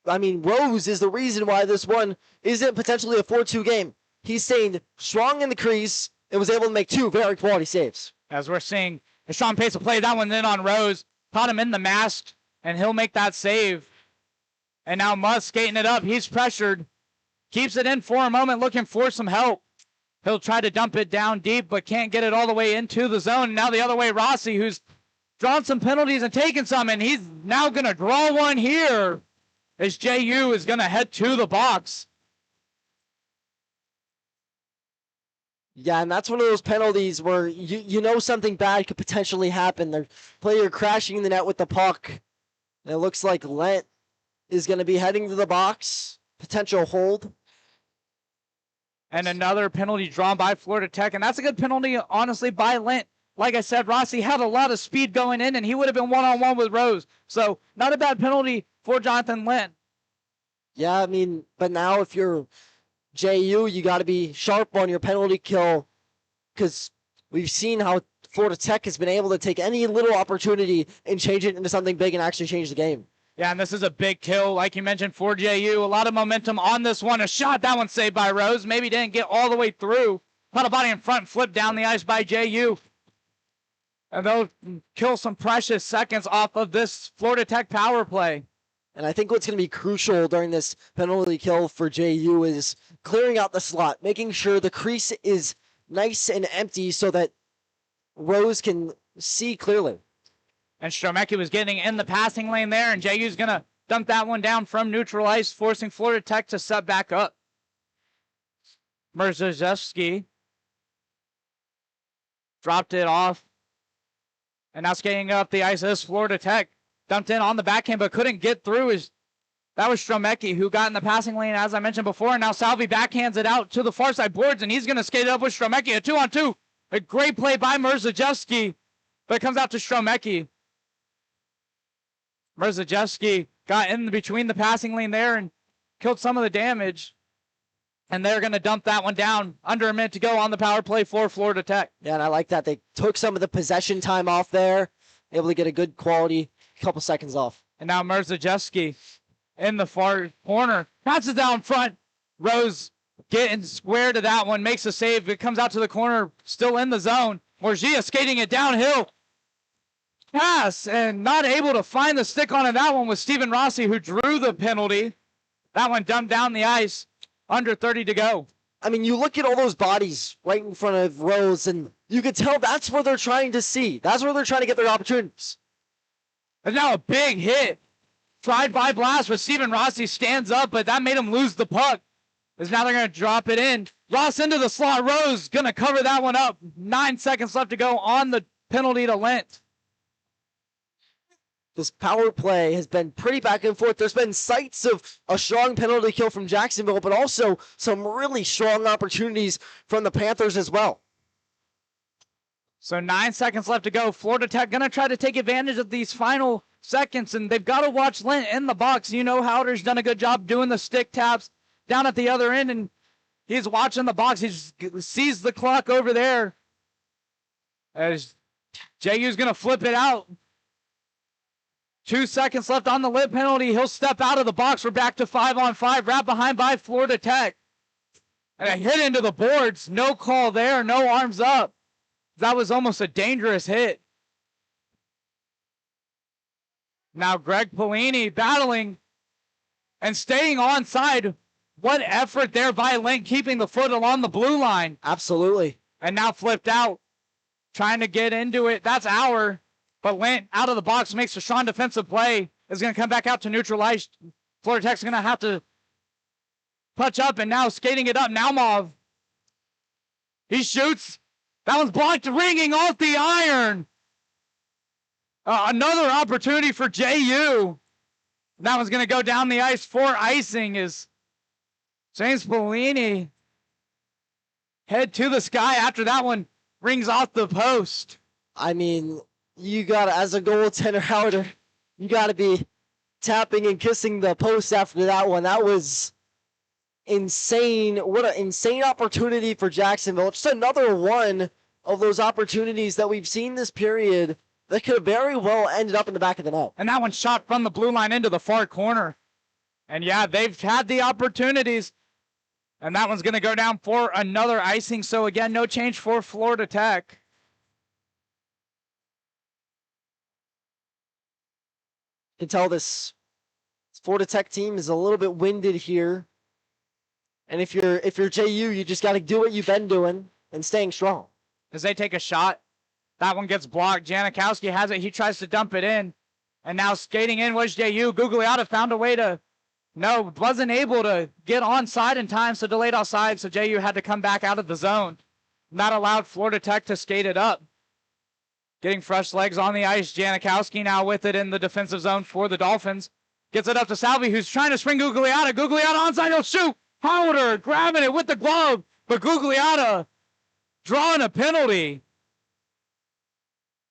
I mean, Rose is the reason why this one isn't potentially a 4-2 game. He's staying strong in the crease and was able to make 2 very quality saves. As we're seeing, Sean Pace will play that one in on Rose. Caught him in the mask, and he'll make that save. And now Muth skating it up. He's pressured. Keeps it in for a moment, looking for some help. He'll try to dump it down deep, but can't get it all the way into the zone. Now the other way, Rossi, who's drawn some penalties and taken some, and he's now going to draw one here as JU is going to head to the box. Yeah, and that's one of those penalties where you know something bad could potentially happen. The player crashing in the net with the puck. And it looks like Lent is going to be heading to the box. Potential hold. And another penalty drawn by Florida Tech. And that's a good penalty, honestly, by Lent. Like I said, Rossi had a lot of speed going in, and he would have been one-on-one with Rose. So not a bad penalty for Jonathan Lent. Yeah, I mean, but now if you're JU, you got to be sharp on your penalty kill because we've seen how Florida Tech has been able to take any little opportunity and change it into something big and actually change the game. Yeah, and this is a big kill, like you mentioned, for JU. A lot of momentum on this one. A shot, that one saved by Rose. Maybe didn't get all the way through. Caught a body in front, flipped down the ice by JU. And they'll kill some precious seconds off of this Florida Tech power play. And I think what's going to be crucial during this penalty kill for JU is clearing out the slot, making sure the crease is nice and empty so that Rose can see clearly. And Stromecki was getting in the passing lane there, and JU's going to dump that one down from neutral ice, forcing Florida Tech to set back up. Merzejewski dropped it off. And now skating up the ice is Florida Tech. Dumped in on the backhand, but couldn't get through. That was Stromecki, who got in the passing lane, as I mentioned before. And now Salvi backhands it out to the far side boards, and he's going to skate it up with Stromecki. A 2-on-2. A great play by Merzejewski, but it comes out to Stromecki. Merzejewski got in between the passing lane there and killed some of the damage. And they're going to dump that one down. Under a minute to go on the power play for Florida Tech. Yeah, and I like that. They took some of the possession time off there, able to get a good quality couple seconds off. And now Merzejewski in the far corner. Passes down front. Rose getting square to that one. Makes a save. It comes out to the corner. Still in the zone. Morgia skating it downhill. Pass. And not able to find the stick on it. That one was Steven Rossi, who drew the penalty. That one dumped down the ice. Under 30 to go. I mean, you look at all those bodies right in front of Rose, and you can tell that's where they're trying to see. That's where they're trying to get their opportunities. And now a big hit. Tried by Blast, but Steven Rossi stands up, but that made him lose the puck. As now they're going to drop it in. Ross into the slot. Rose going to cover that one up. 9 seconds left to go on the penalty to Lent. This power play has been pretty back and forth. There's been sights of a strong penalty kill from Jacksonville, but also some really strong opportunities from the Panthers as well. So 9 seconds left to go. Florida Tech going to try to take advantage of these final seconds, and they've got to watch Lent in the box. You know, Howder's done a good job doing the stick taps down at the other end, and he's watching the box. He sees the clock over there as JU's going to flip it out. 2 seconds left on the lip penalty. He'll step out of the box. We're back to 5-on-5. Wrapped behind by Florida Tech. And a hit into the boards. No call there. No arms up. That was almost a dangerous hit. Now Greg Pellini battling and staying onside. What effort there by Link, keeping the foot along the blue line. Absolutely. And now flipped out. Trying to get into it. That's Auer. But Lent out of the box makes a strong defensive play. Is going to come back out to neutralize. Florida Tech's going to have to punch up, and now skating it up. Naumov. He shoots. That one's blocked, ringing off the iron. Another opportunity for JU. That one's going to go down the ice for icing as James Bellini head to the sky after that one rings off the post. I mean, you got to, as a goaltender, Howder, you got to be tapping and kissing the post after that one. That was insane. What an insane opportunity for Jacksonville. Just another one of those opportunities that we've seen this period that could have very well ended up in the back of the net. And that one shot from the blue line into the far corner. And yeah, they've had the opportunities. And that one's going to go down for another icing. So again, no change for Florida Tech. You can tell this Florida Tech team is a little bit winded here. And if you're JU, you just got to do what you've been doing and staying strong. As they take a shot, that one gets blocked. Janikowski has it. He tries to dump it in. And now skating in was JU. Gugliotta found a way to, no, wasn't able to get onside in time, so delayed offside, so JU had to come back out of the zone. Not allowed Florida Tech to skate it up. Getting fresh legs on the ice. Janikowski now with it in the defensive zone for the Dolphins. Gets it up to Salvi, who's trying to spring Gugliotta. Gugliotta onside, he'll shoot. Howder grabbing it with the glove, but Gugliotta drawing a penalty.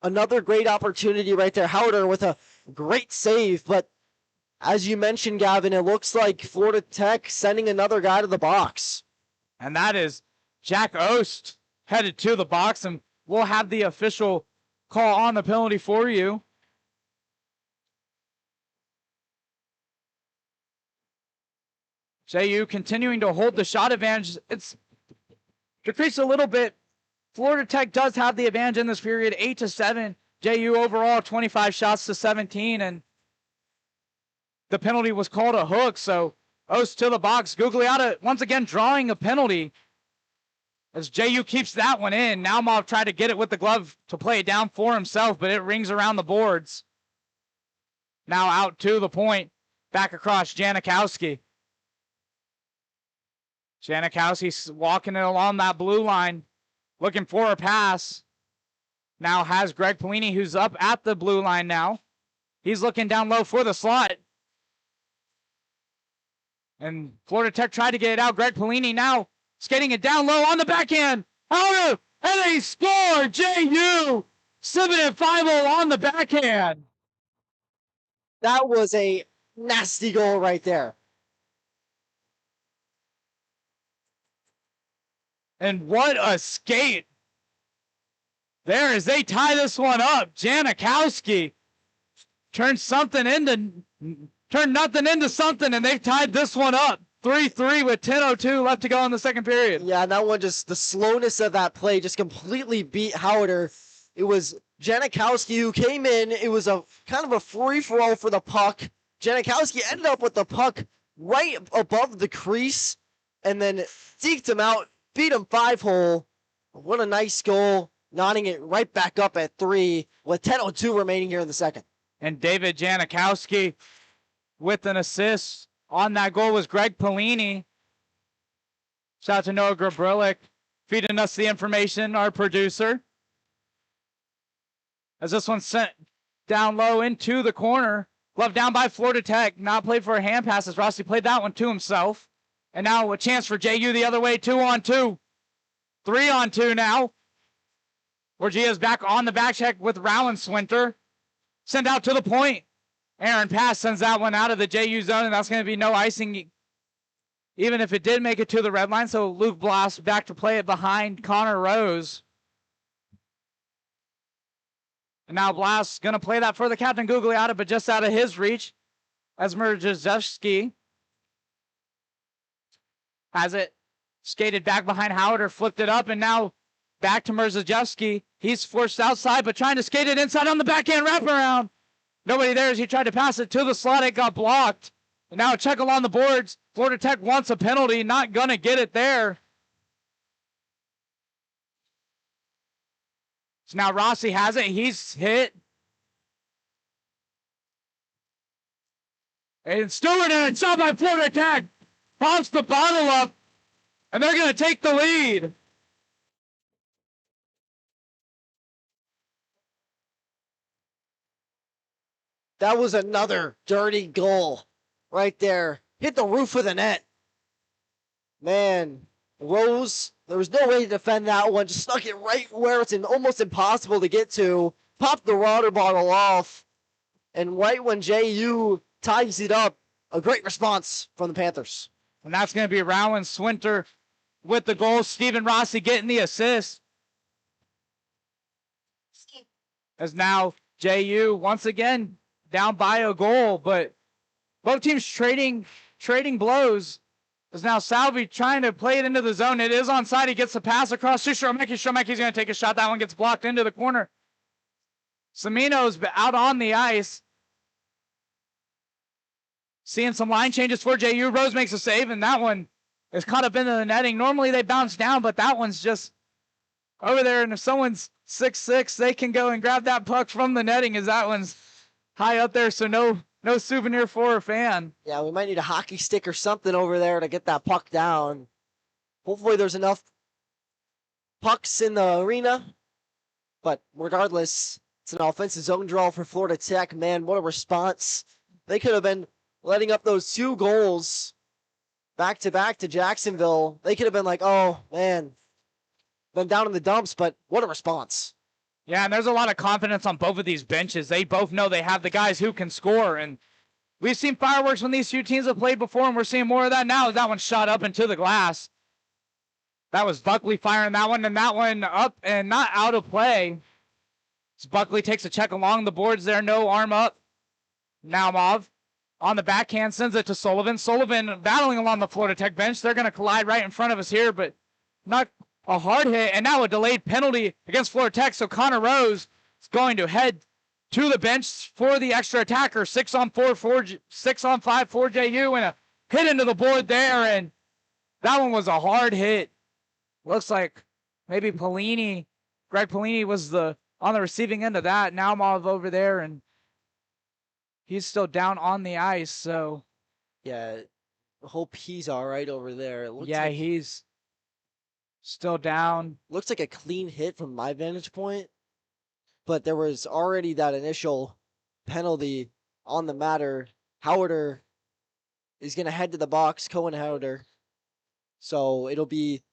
Another great opportunity right there. Howder with a great save, but as you mentioned, Gavin, it looks like Florida Tech sending another guy to the box. And that is Jack Ost headed to the box, and we'll have the official call on the penalty for you. JU continuing to hold the shot advantage. It's decreased a little bit Florida Tech does have the advantage in this period, 8-7. JU overall 25 shots to 17, and the penalty was called a hook. So O's to the box. Gugliotta once again drawing a penalty as JU keeps that one in. Naumov tried to get it with the glove to play it down for himself, but it rings around the boards. Now out to the point, back across Janikowski. Janikowski's walking it along that blue line, looking for a pass. Now has Greg Pelini, who's up at the blue line now. He's looking down low for the slot. And Florida Tech tried to get it out. Greg Pelini now skating it down low on the backhand. Out of, and they score! JU! 7-5 on the backhand. That was a nasty goal right there. And what a skate there as they tie this one up. Janikowski turned nothing into something, and they've tied this one up. 3-3 with 10:02 left to go in the second period. Yeah, and that one just, the slowness of that play just completely beat Howder. It was Janikowski who came in. It was a kind of a free-for-all for the puck. Janikowski ended up with the puck right above the crease and then deked him out, beat him 5-hole. What a nice goal, nodding it right back up at 3 with 10:02 remaining here in the second. And David Janikowski with an assist on that goal was Greg Pelini. Shout out to Noah Grabrillik feeding us the information, our producer. As this one's sent down low into the corner. Glove down by Florida Tech. Not played for a hand pass as Rossi played that one to himself. And now a chance for JU the other way, 2-on-2. 3-on-2 now. Borgia's back on the back check with Rowland-Swinter. Sent out to the point. Aaron Pass sends that one out of the JU zone, and that's going to be no icing, even if it did make it to the red line. So Luke Bloss back to play it behind Connor Rose. And now Bloss going to play that for the captain Gugliotta, but just out of his reach. As Merjezewski has it skated back behind Howard, or flipped it up, and now back to Merjezewski. He's forced outside, but trying to skate it inside on the backhand wraparound. Nobody there as he tried to pass it to the slot. It got blocked. And now a check along the boards. Florida Tech wants a penalty. Not going to get it there. So now Rossi has it. He's hit. And Stewart, and it's shot by Florida Tech. Pops the bottle up. And they're going to take the lead. That was another dirty goal right there. Hit the roof of the net. Man, Rose, there was no way to defend that one. Just stuck it right where it's almost impossible to get to. Popped the water bottle off. And right when JU ties it up, a great response from the Panthers. And that's going to be Rowland-Swinter with the goal. Steven Rossi getting the assist. As now JU once again down by a goal, but both teams trading blows. As now Salvi trying to play it into the zone. It is onside. He gets the pass across to Stromecki. Stromecki's going to take a shot. That one gets blocked into the corner. Semino's out on the ice. Seeing some line changes for JU. Rose makes a save, and that one is caught up into the netting. Normally they bounce down, but that one's just over there. And if someone's 6'6", they can go and grab that puck from the netting, as that one's high up there, so no souvenir for a fan. Yeah, we might need a hockey stick or something over there to get that puck down. Hopefully there's enough pucks in the arena. But regardless, it's an offensive zone draw for Florida Tech. Man, what a response. They could have been letting up those 2 goals back-to-back to Jacksonville. They could have been like, oh, man, been down in the dumps, but what a response. Yeah, and there's a lot of confidence on both of these benches. They both know they have the guys who can score, and we've seen fireworks when these 2 teams have played before, and we're seeing more of that now as that one shot up into the glass. That was Buckley firing that one, and that one up and not out of play. As Buckley takes a check along the boards there, no arm up. Naumov on the backhand sends it to Sullivan. Sullivan battling along the Florida Tech bench. They're going to collide right in front of us here, but not a hard hit, and now a delayed penalty against Florida Tech. So Connor Rose is going to head to the bench for the extra attacker. 6-on-4, 6-on-5 for JU, and a hit into the board there, and that one was a hard hit. Looks like maybe Greg Polini was on the receiving end of that. Now Mauve over there, and he's still down on the ice, so. Yeah, hope he's all right over there. He's still down. Looks like a clean hit from my vantage point, but there was already that initial penalty on the matter. Howder is going to head to the box, Cohen Howder. So it'll be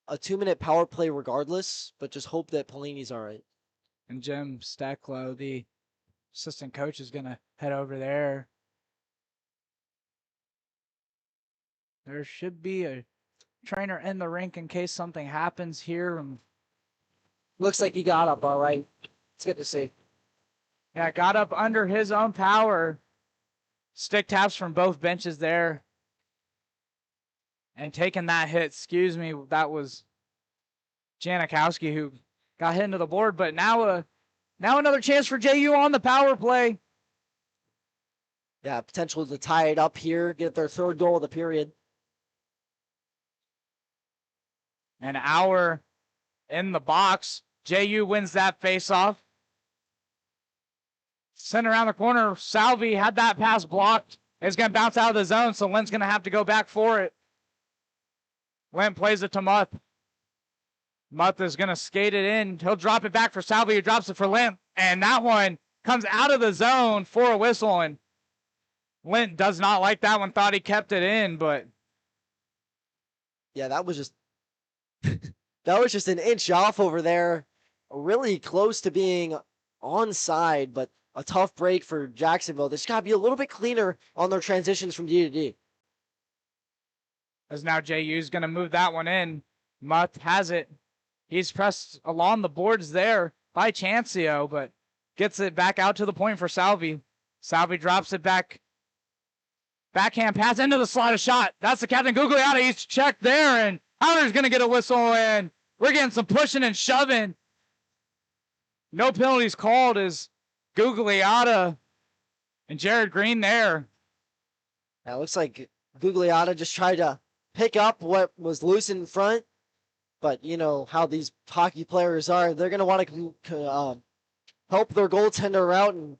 a 2-minute power play regardless, but just hope that Polini's all right. And Jim Stacklow, the assistant coach, is going to head over there. There should be a trainer in the rink in case something happens here. Looks like he got up all right. It's good to see. Yeah, got up under his own power. Stick taps from both benches there. And taking that hit, excuse me, that was Janikowski who got hit into the board. But now another chance for JU on the power play. Yeah, potential to tie it up here, get their third goal of the period. An hour in the box. JU wins that faceoff. Sent around the corner. Salvi had that pass blocked. It's going to bounce out of the zone, so Lynn's going to have to go back for it. Lynn plays it to Muth. Muth is going to skate it in. He'll drop it back for Salvi, who drops it for Lynn. And that one comes out of the zone for a whistle. And Lynn does not like that one. Thought he kept it in, but. Yeah, that was just that was just an inch off over there. Really close to being onside, but a tough break for Jacksonville. They just got to be a little bit cleaner on their transitions from D to D. As now JU's going to move that one in. Muth has it. He's pressed along the boards there by Chancio, but gets it back out to the point for Salvi. Salvi drops it back. Backhand pass into the slot of shot. That's the captain. Gugliotta, he's checked there, and Howder's going to get a whistle, and we're getting some pushing and shoving. No penalties called as Gugliotta and Jared Green there. Now it looks like Gugliotta just tried to pick up what was loose in front, but you know how these hockey players are. They're going to want to help their goaltender out and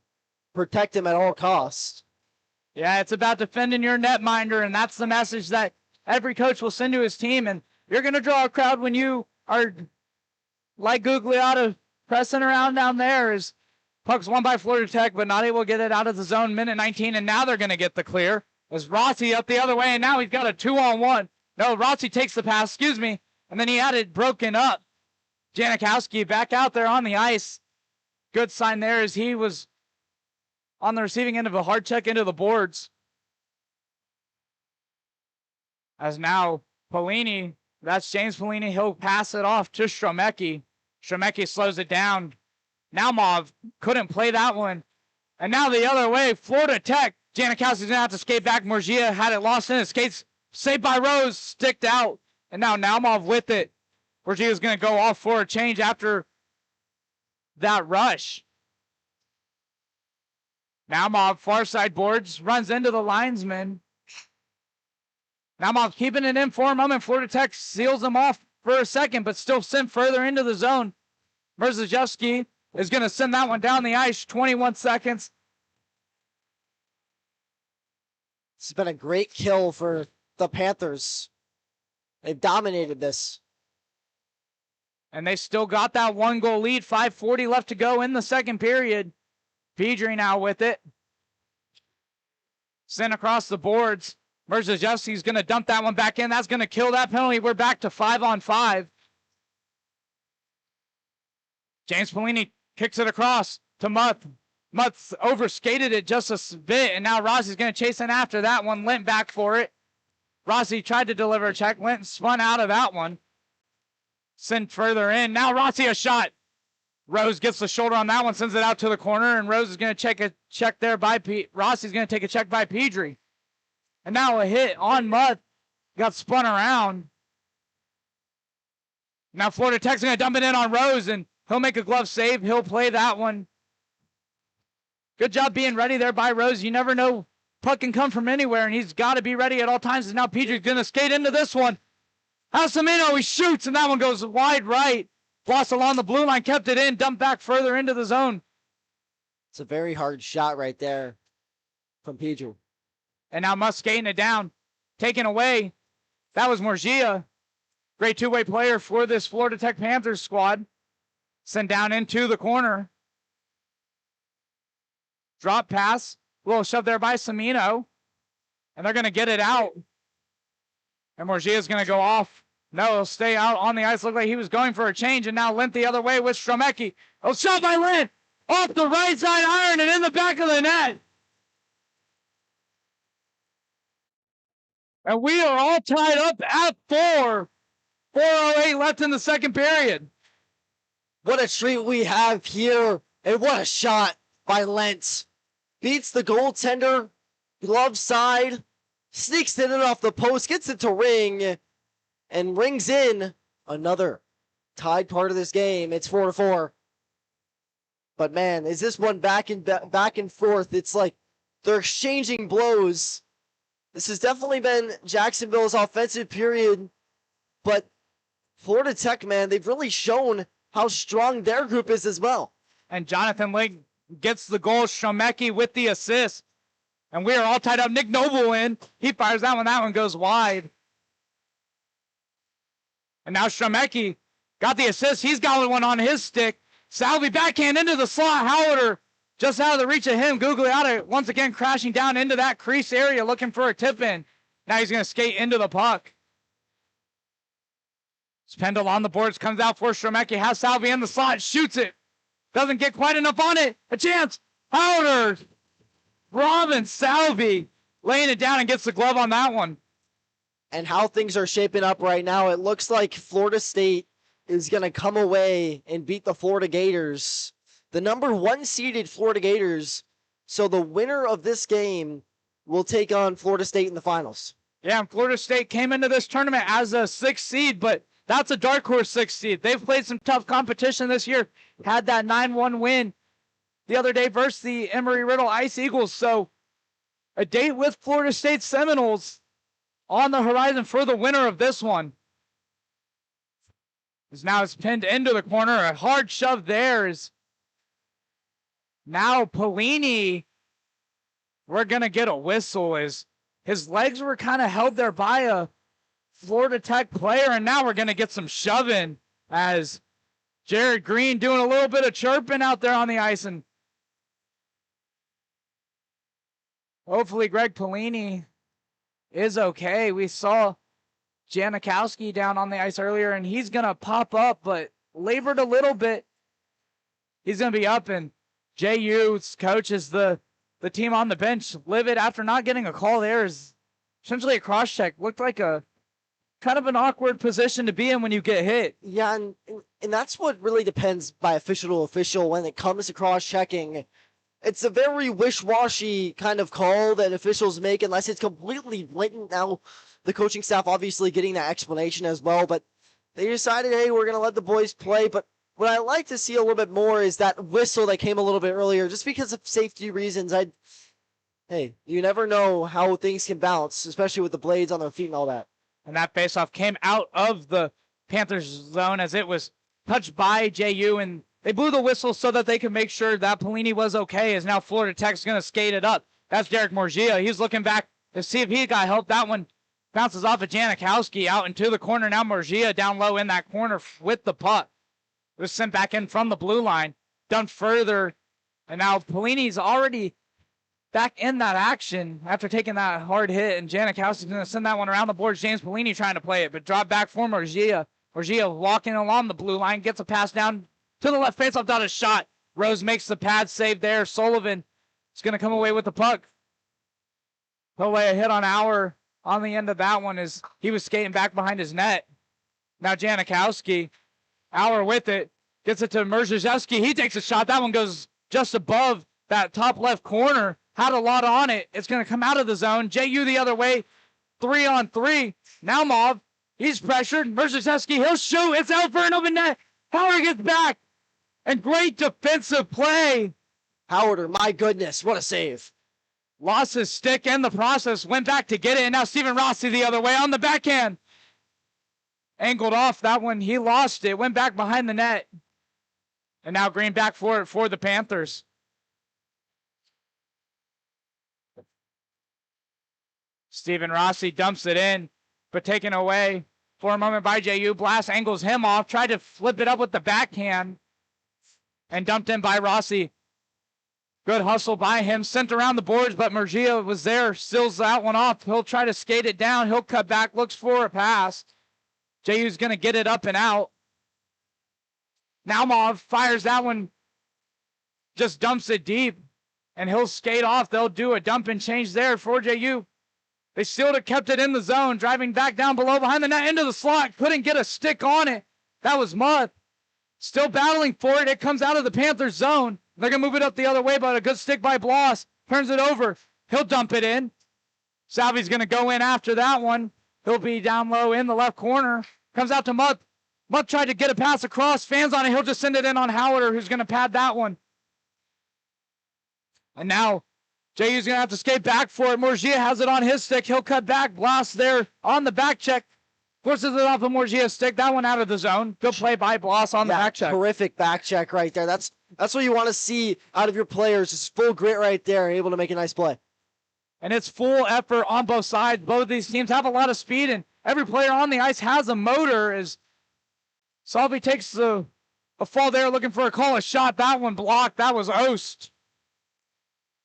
protect him at all costs. Yeah, it's about defending your netminder, and that's the message that every coach will send to his team. And you're going to draw a crowd when you are like Gugliotta pressing around down there. As puck's won by Florida Tech, but not able to get it out of the zone. Minute 19, and now they're going to get the clear. As Rossi up the other way, and now he's got a 2-on-1. No, Rossi takes the pass, excuse me, and then he had it broken up. Janikowski back out there on the ice. Good sign there as he was on the receiving end of a hard check into the boards. As now Polini, that's James Polini, he'll pass it off to Stromecki. Stromecki slows it down. Now Mauve couldn't play that one. And now the other way, Florida Tech. Janikowski's going to have to skate back. Morgia had it lost in his skates. Saved by Rose, sticked out. And now Naumov with it. Morgia's going to go off for a change after that rush. Naumov, far side boards, runs into the linesman. Naumov keeping it in for a moment. Florida Tech seals him off for a second, but still sent further into the zone. Merzejewski is going to send that one down the ice. 21 seconds. It's been a great kill for the Panthers. They've dominated this. And they still got that 1-goal lead. 5:40 left to go in the second period. Pedri now with it. Sent across the boards. Merzejewski's going to dump that one back in. That's going to kill that penalty. We're back to 5-on-5. James Polini kicks it across to Muth. Muth overskated it just a bit, and now Rossi's going to chase in after that one. Lent back for it. Rossi tried to deliver a check. Lent spun out of that one. Sent further in. Now Rossi a shot. Rose gets the shoulder on that one, sends it out to the corner, and Rose is going to check there by Rossi's going to take a check by Pedri. And now a hit on Muth. Got spun around. Now Florida Tech's going to dump it in on Rose, and he'll make a glove save. He'll play that one. Good job being ready there by Rose. You never know. Puck can come from anywhere, and he's got to be ready at all times. And now Pedri's going to skate into this one. Alcimino, he shoots, and that one goes wide right. Floss along the blue line, kept it in, dumped back further into the zone. It's a very hard shot right there from Pedro. And now Musk skating it down, taken away. That was Morgia. Great two-way player for this Florida Tech Panthers squad. Sent down into the corner. Drop pass. Little shove there by Samino. And they're going to get it out. And Morgia's going to go off. No, he'll stay out on the ice. Looked like he was going for a change. And now Lint the other way with Stromecki. Oh, shot by Lint. Off the right side iron and in the back of the net. And we are all tied up at 4. 4:08 left in the second period. What a treat we have here. And what a shot by Lentz. Beats the goaltender. Glove side. Sneaks it in off the post. Gets it to ring. And rings in another tied part of this game. It's 4-4. But man, is this one back and forth? It's like they're exchanging blows. This has definitely been Jacksonville's offensive period. But Florida Tech, man, they've really shown how strong their group is as well. And Jonathan Lake gets the goal. Stromecki with the assist. And we are all tied up. Nick Noble in. He fires that one. That one goes wide. And now Stromecki got the assist. He's got one on his stick. Salvi backhand into the slot. Howard just out of the reach of him. Gugliotta once again crashing down into that crease area looking for a tip in. Now he's going to skate into the puck. Spendel on the boards, comes out for Stromecki. Has Salvi in the slot, shoots it. Doesn't get quite enough on it. A chance. Howard. Robin Salvi laying it down and gets the glove on that one. And how things are shaping up right now, it looks like Florida State is going to come away and beat the Florida Gators, the number 1 seeded Florida Gators. So the winner of this game will take on Florida State in the finals. Yeah, and Florida State came into this tournament as a 6th seed, but that's a dark horse 6th seed. They've played some tough competition this year. Had that 9-1 win the other day versus the Emory-Riddle Ice Eagles. So a date with Florida State Seminoles on the horizon for the winner of this one. Is now it's pinned into the corner. A hard shove there is now Pellini. We're going to get a whistle as his legs were kind of held there by a Florida Tech player. And now we're going to get some shoving as Jared Green doing a little bit of chirping out there on the ice. And hopefully Greg Pellini is okay. We saw Janikowski down on the ice earlier, and he's going to pop up, but labored a little bit. He's going to be up, and JU's coach is the team on the bench. Livid, after not getting a call there, is essentially a cross-check. Looked like a kind of an awkward position to be in when you get hit. Yeah, and that's what really depends by official to official when it comes to cross-checking. It's a very wish-washy kind of call that officials make unless it's completely blatant. Now, the coaching staff obviously getting that explanation as well, but they decided, hey, we're going to let the boys play. But what I like to see a little bit more is that whistle that came a little bit earlier, just because of safety reasons. Hey, you never know how things can bounce, especially with the blades on their feet and all that. And that faceoff came out of the Panthers zone as it was touched by JU, and they blew the whistle so that they could make sure that Pellini was okay, as now Florida Tech's going to skate it up. That's Derek Morgia. He's looking back to see if he got help. That one bounces off of Janikowski out into the corner. Now Morgia down low in that corner with the puck. It was sent back in from the blue line. Done further. And now Pellini's already back in that action after taking that hard hit. And Janikowski's going to send that one around the boards. James Pellini trying to play it, but drop back for Morgia. Morgia walking along the blue line. Gets a pass down to the left faceoff, down a shot. Rose makes the pad save there. Sullivan is going to come away with the puck. He'll lay a hit on Auer on the end of that one as he was skating back behind his net. Now Janikowski, Auer with it, gets it to Merzejewski. He takes a shot. That one goes just above that top left corner. Had a lot on it. It's going to come out of the zone. JU the other way, 3-on-3. Now Mauve He's pressured. Merzacheski, he'll shoot. It's out for an open net. Howard gets back. And great defensive play. Howard, my goodness, what a save. Lost his stick in the process. Went back to get it. And now Stephen Rossi the other way on the backhand. Angled off that one. He lost it. Went back behind the net. And now Green back for it for the Panthers. Stephen Rossi dumps it in, but taken away for a moment by JU. Blast angles him off, tried to flip it up with the backhand, and dumped in by Rossi. Good hustle by him, sent around the boards, but Murgia was there, seals that one off. He'll try to skate it down. He'll cut back, looks for a pass. JU's going to get it up and out. Naumov fires that one, just dumps it deep, and he'll skate off. They'll do a dump and change there for JU. They sealed it, kept it in the zone, driving back down below behind the net into the slot. Couldn't get a stick on it. That was Muth. Still battling for it. It comes out of the Panthers zone. They're going to move it up the other way, but a good stick by Bloss. Turns it over. He'll dump it in. Salvi's going to go in after that one. He'll be down low in the left corner. Comes out to Muth. Muth tried to get a pass across. Fans on it. He'll just send it in on Howard, who's going to pad that one. And now JU's going to have to skate back for it. Morgia has it on his stick. He'll cut back. Bloss there on the back check. Forces it off of Morgia's stick. That one out of the zone. Good play by Bloss on the back check. Terrific back check right there. That's what you want to see out of your players. Just full grit right there, able to make a nice play. And it's full effort on both sides. Both of these teams have a lot of speed, and every player on the ice has a motor. As Salvi takes a fall there, looking for a call, a shot. That one blocked. That was Ost.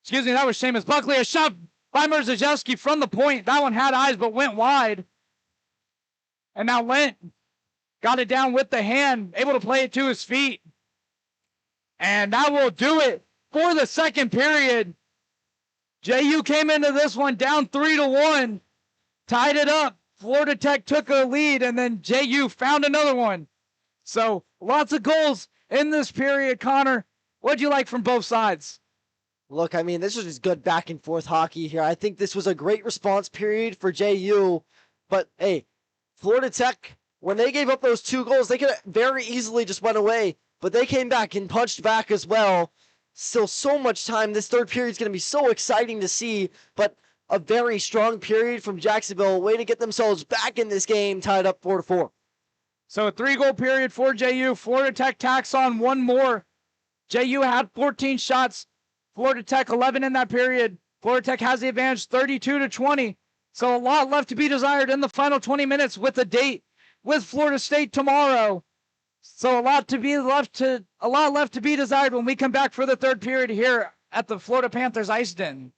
Excuse me, that was Seamus Buckley. A shot by Merzacheski from the point. That one had eyes but went wide. And now Lent got it down with the hand, able to play it to his feet. And that will do it for the second period. JU came into this one down 3-1, tied it up. Florida Tech took a lead, and then JU found another one. So lots of goals in this period, Connor. What'd you like from both sides? Look, I mean, this was just good back and forth hockey here. I think this was a great response period for JU. But, hey, Florida Tech, when they gave up those 2 goals, they could have very easily just went away. But they came back and punched back as well. Still so much time. This third period is going to be so exciting to see. But a very strong period from Jacksonville. A way to get themselves back in this game, tied up 4-4. So a 3-goal period for JU. Florida Tech tacks on one more. JU had 14 shots. Florida Tech 11 in that period. Florida Tech has the advantage 32-20. So a lot left to be desired in the final 20 minutes with a date with Florida State tomorrow. So a lot left to be desired when we come back for the third period here at the Florida Panthers IceDen.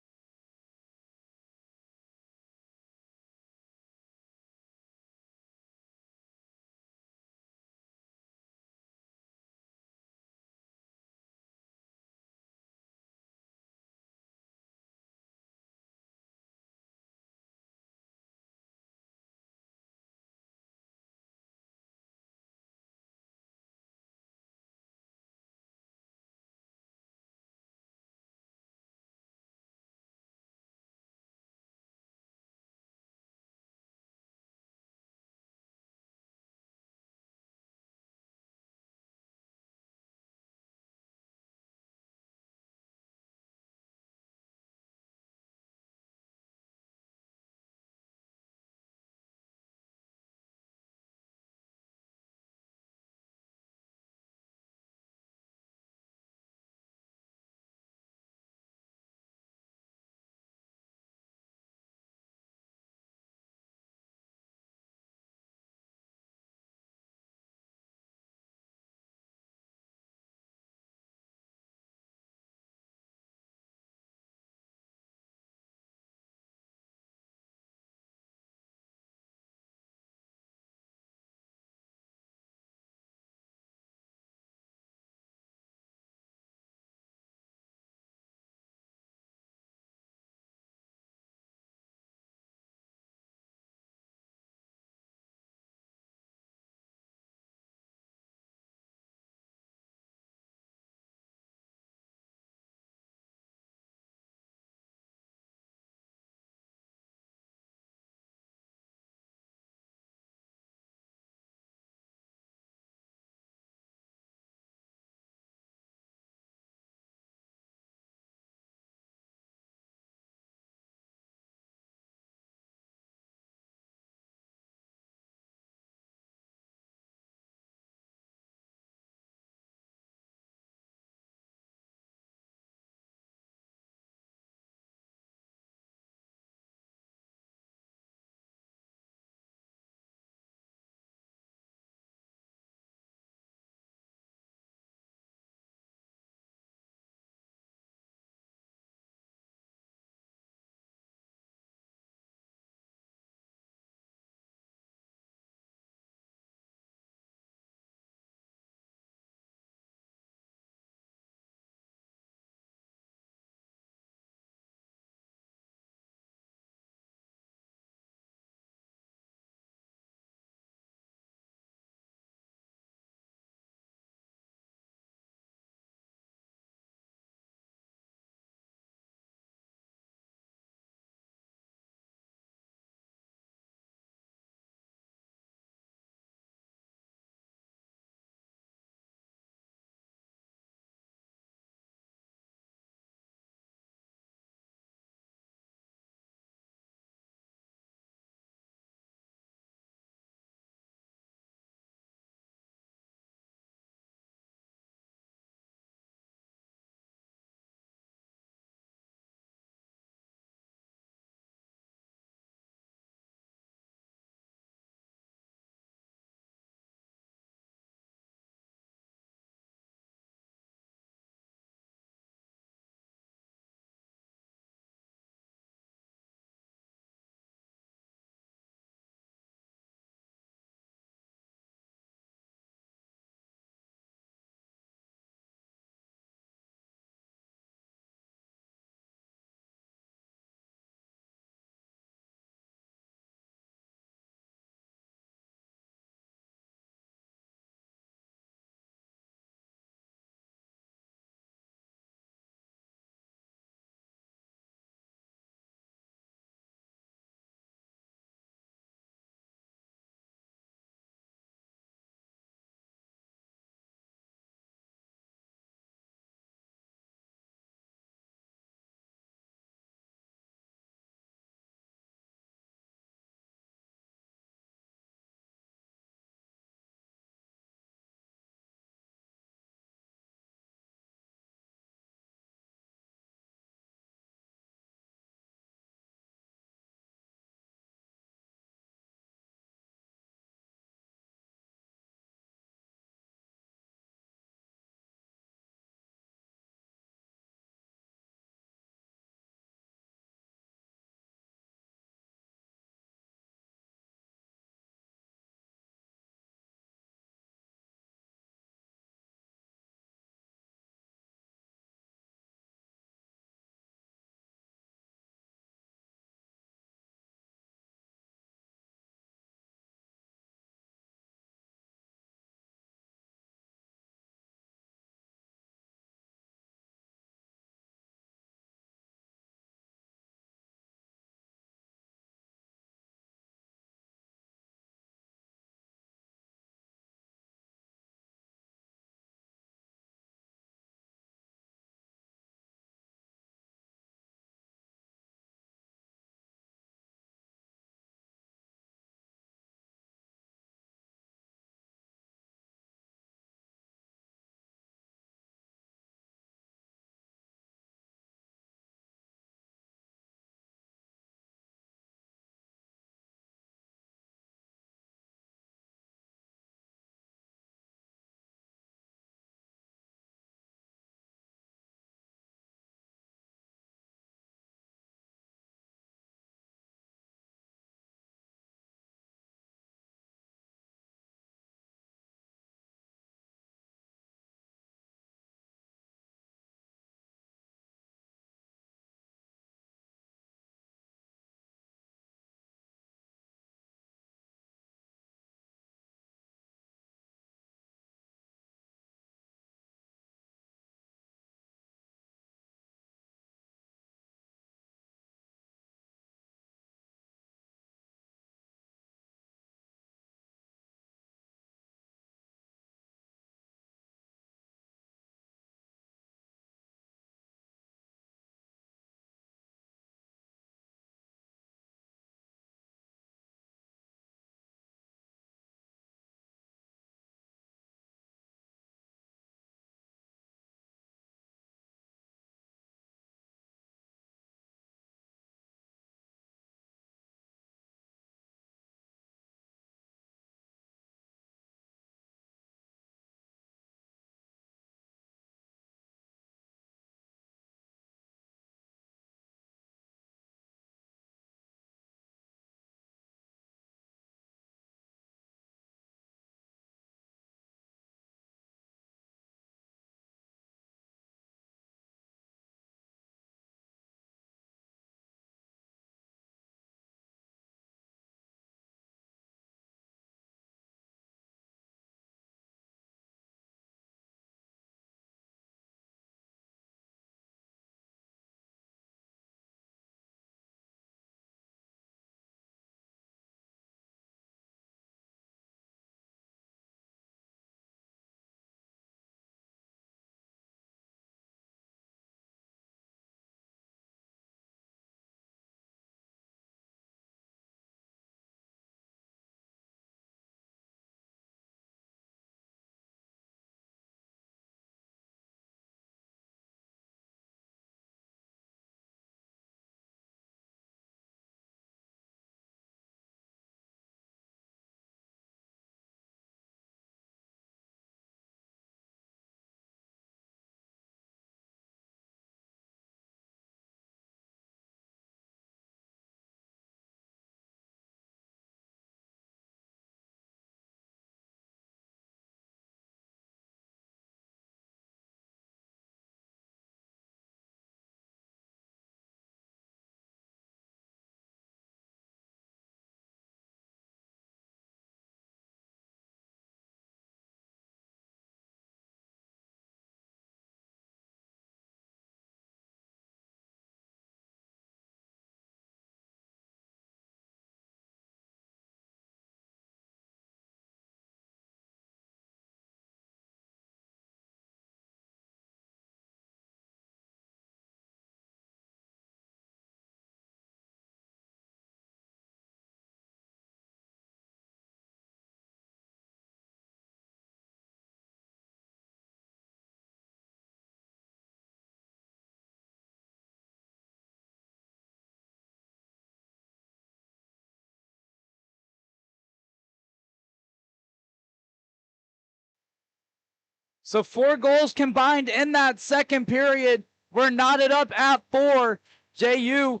So 4 goals combined in that second period. We're knotted up at 4. JU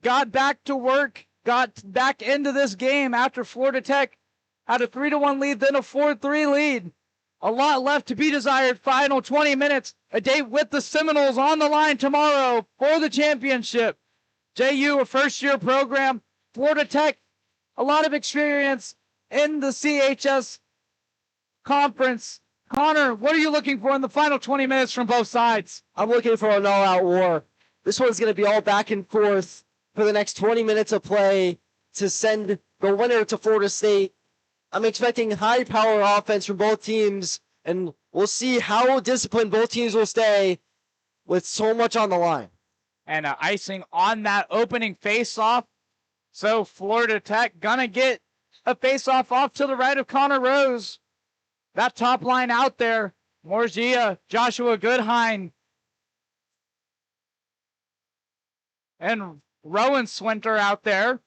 got back to work, got back into this game after Florida Tech had a 3-1 lead, then a 4-3 lead. A lot left to be desired. Final 20 minutes. A date with the Seminoles on the line tomorrow for the championship. JU, a first-year program. Florida Tech, a lot of experience in the CHS conference. Connor, what are you looking for in the final 20 minutes from both sides? I'm looking for an all-out war. This one's going to be all back and forth for the next 20 minutes of play to send the winner to Florida State. I'm expecting high-power offense from both teams, and we'll see how disciplined both teams will stay with so much on the line. And icing on that opening face-off. So Florida Tech gonna get a face-off off to the right of Connor Rose. That top line out there. Morgia, Joshua Goodhine, and Rowan Swinter out there.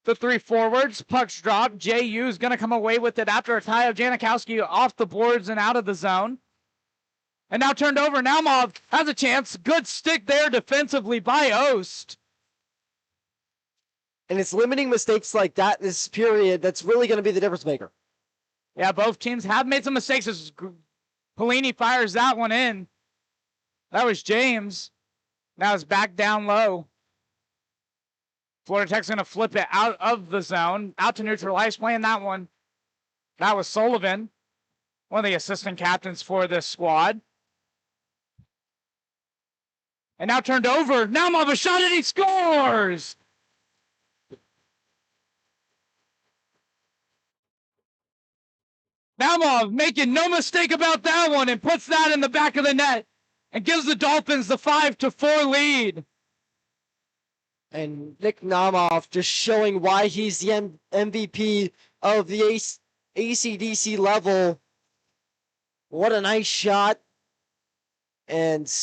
The 3 forwards, pucks drop. JU's going to come away with it after a tie of Janikowski off the boards and out of the zone. And now turned over. Naumov has a chance. Good stick there defensively by Ost. And it's limiting mistakes like that this period that's really going to be the difference maker. Yeah, both teams have made some mistakes as Pelini fires that one in. That was James. Now it's back down low. Florida Tech's going to flip it out of the zone, out to neutral ice, playing that one. That was Sullivan, one of the assistant captains for this squad. And now turned over. Naumov a shot and he scores! Naumov making no mistake about that one and puts that in the back of the net and gives the Dolphins the 5-4 lead. And Nick Naumov just showing why he's the MVP of the ACDC level. What a nice shot. And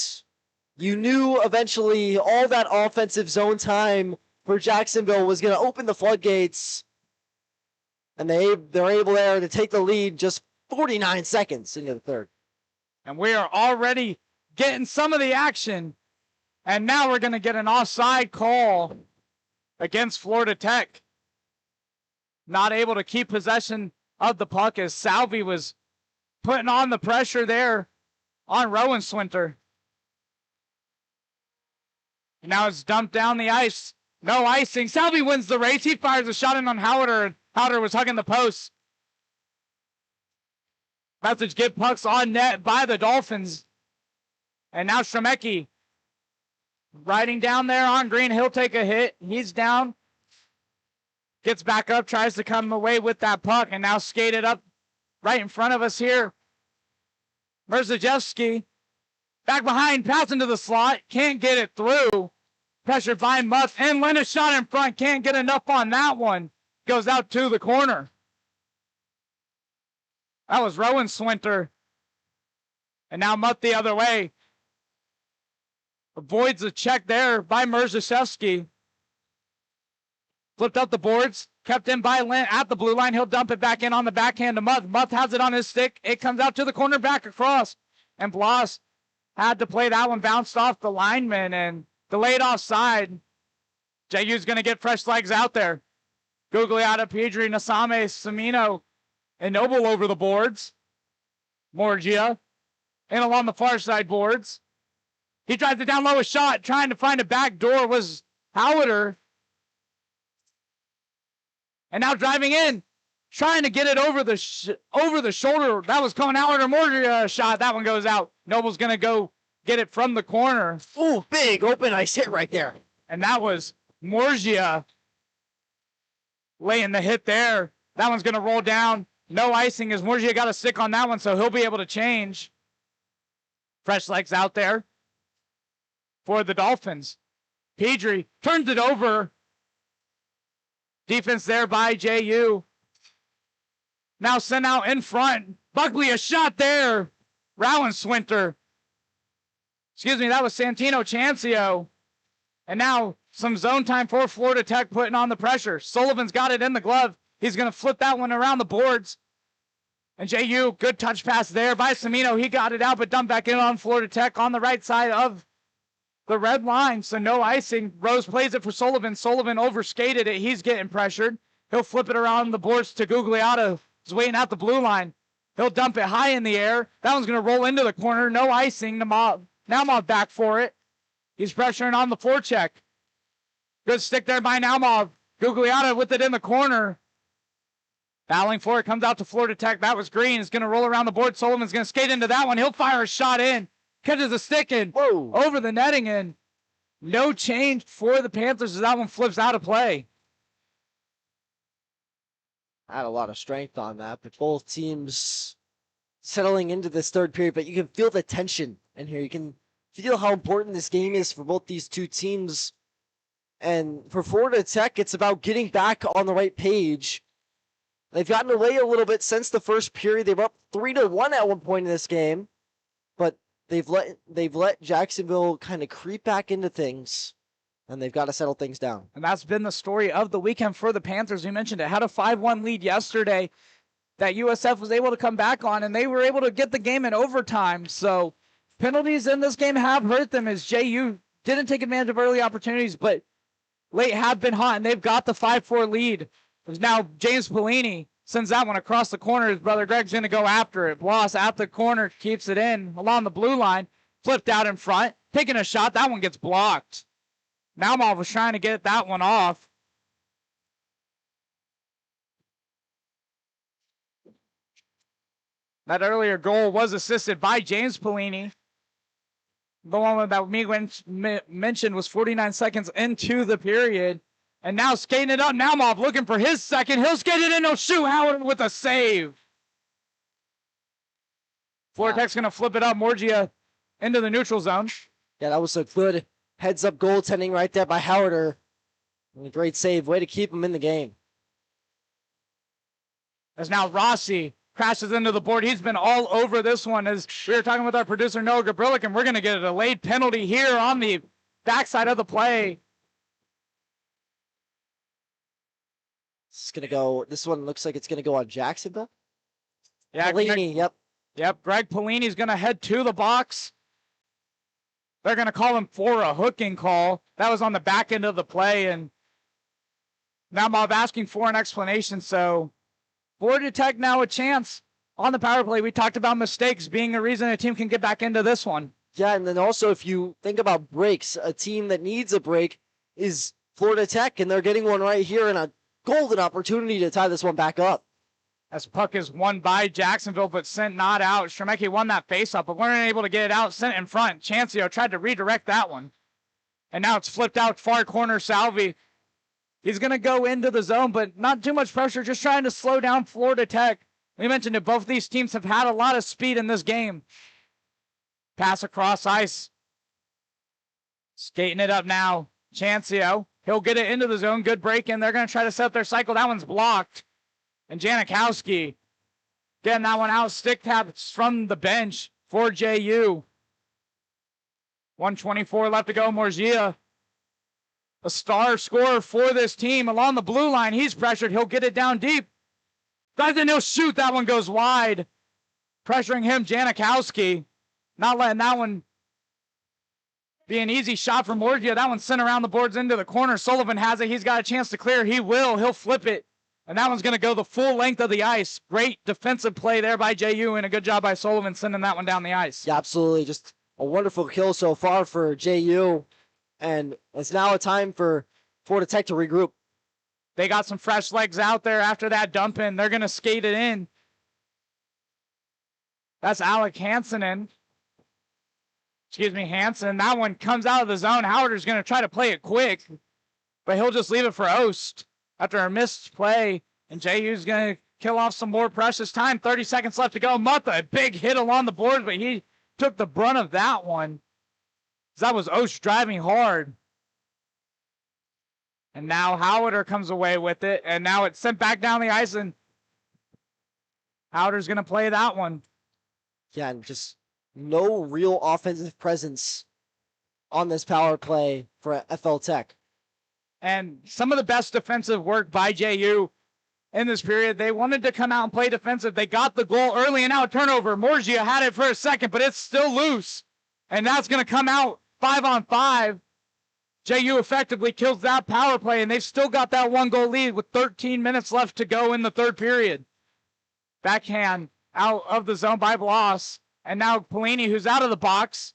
you knew eventually all that offensive zone time for Jacksonville was going to open the floodgates. And they're able there to take the lead just 49 seconds into the third. And we are already getting some of the action. And now we're going to get an offside call against Florida Tech. Not able to keep possession of the puck as Salvi was putting on the pressure there on Rowan Swinter. Now it's dumped down the ice. No icing. Salvi wins the race. He fires a shot in on Howder. Howder was hugging the post. Message get pucks on net by the Dolphins. And now Stremecki riding down there on green. He'll take a hit. He's down. Gets back up, tries to come away with that puck, and now skated up right in front of us here. Merzejewski back behind, pass into the slot. Can't get it through. Pressured by Muth. And Lynn a shot in front. Can't get enough on that one. Goes out to the corner. That was Rowan Swinter. And now Muth the other way. Avoids a check there by Merzejewski. Flipped up the boards. Kept in by Lynn at the blue line. He'll dump it back in on the backhand to Muth. Muth has it on his stick. It comes out to the corner, back across. And Bloss had to play that one. Bounced off the lineman and delayed offside. JU's going to get fresh legs out there. Gugliotta, Pedri, Nasame, Samino, and Noble over the boards. Morgia in along the far side boards. He drives it down low, a shot, trying to find a back door was Howder. And now driving in, trying to get it over the shoulder. That was Cohen Howard or Morgia shot. That one goes out. Noble's going to go get it from the corner. Ooh, big open ice hit right there. And that was Morgia laying the hit there. That one's going to roll down. No icing as Morgia got a stick on that one, so he'll be able to change. Fresh legs out there for the Dolphins. Pedri turns it over. Defense there by JU. Now sent out in front. Buckley a shot there. Rowan Swinter. Excuse me, that was Santino Chancio. And now some zone time for Florida Tech putting on the pressure. Sullivan's got it in the glove. He's going to flip that one around the boards. And JU, good touch pass there by Semino. He got it out, but dumped back in on Florida Tech on the right side of the red line. So no icing. Rose plays it for Sullivan. Sullivan overskated it. He's getting pressured. He'll flip it around the boards to Gugliotta. He's waiting at the blue line. He'll dump it high in the air. That one's going to roll into the corner. No icing. Naumov back for it. He's pressuring on the forecheck. Good stick there by Naumov. Gugliotta with it in the corner. Battling for it, comes out to Florida Tech. That was Green. Is going to roll around the board. Sullivan's going to skate into that one. He'll fire a shot in. Catches a stick in. Whoa. Over the netting in. No change for the Panthers as that one flips out of play. Had a lot of strength on that, but both teams settling into this third period. But you can feel the tension in here. You can feel how important this game is for both these two teams. And for Florida Tech, it's about getting back on the right page. They've gotten away a little bit since the first period. They were up 3-1 at one point in this game, but they've let Jacksonville kind of creep back into things, and they've got to settle things down. And that's been the story of the weekend for the Panthers. We mentioned it had a 5-1 lead yesterday that USF was able to come back on, and they were able to get the game in overtime. So penalties in this game have hurt them as JU didn't take advantage of early opportunities, but late have been hot, and they've got the 5-4 lead. There's now James Pellini sends that one across the corner. His brother Greg's going to go after it. Bloss at the corner, keeps it in along the blue line. Flipped out in front, taking a shot. That one gets blocked. Naumov was trying to get that one off. That earlier goal was assisted by James Pellini. The one that me mentioned was 49 seconds into the period. And now skating it up. Naumov looking for his second. He'll skate it in. He'll shoot Howard with a save. Florida Tech's going to flip it up. Morgia into the neutral zone. Yeah, that was a good heads-up goaltending right there by Howard. And a great save. Way to keep him in the game. As now Rossi crashes into the board. He's been all over this one. As we were talking with our producer, Noah Gabrilik, and we're going to get a delayed penalty here on the backside of the play. This one looks like it's going to go on Jacksonville. Yeah, Pellini, yep. Yep, Greg Pellini's going to head to the box. They're going to call him for a hooking call. That was on the back end of the play, and now Bob asking for an explanation. So Florida Tech now a chance on the power play. We talked about mistakes being a reason a team can get back into this one. Yeah, and then also if you think about breaks, a team that needs a break is Florida Tech, and they're getting one right here in a golden opportunity to tie this one back up. As puck is won by Jacksonville, but sent not out. Stremecki won that faceoff, but weren't able to get it out. Sent in front. Chancio tried to redirect that one. And now it's flipped out far corner. Salvi. He's going to go into the zone, but not too much pressure. Just trying to slow down Florida Tech. We mentioned that both these teams have had a lot of speed in this game. Pass across ice. Skating it up now. Chancio. He'll get it into the zone. Good break in. They're going to try to set up their cycle. That one's blocked. And Janikowski getting that one out. Stick taps from the bench for JU. 1:24 left to go. Morgia, a star scorer for this team along the blue line. He's pressured. He'll get it down deep. Dives in. He'll shoot. That one goes wide. Pressuring him, Janikowski. Not letting that one be an easy shot for Morgia. That one sent around the boards into the corner. Sullivan has it. He's got a chance to clear. He will. He'll flip it. And that one's going to go the full length of the ice. Great defensive play there by JU, and a good job by Sullivan sending that one down the ice. Yeah, absolutely. Just a wonderful kill so far for JU. And it's now a time for Florida Tech to regroup. They got some fresh legs out there after that dump in. They're going to skate it in. That's Alec Hansen. Hansen. That one comes out of the zone. Howard is going to try to play it quick, but he'll just leave it for Ost after a missed play. And JU's going to kill off some more precious time. 30 seconds left to go. Mutha, a big hit along the boards, but he took the brunt of that one. That was Ost driving hard. And now Howder comes away with it, and now it's sent back down the ice, and Howder's going to play that one. Yeah, and just no real offensive presence on this power play for FL Tech. And some of the best defensive work by JU. in this period. They wanted to come out and play defensive. They got the goal early, and now a turnover. Morgia had it for a second, but it's still loose. And that's going to come out 5-on-5. JU effectively kills that power play, and they've still got that 1-goal lead with 13 minutes left to go in the third period. Backhand out of the zone by Bloss. And now Pelini, who's out of the box.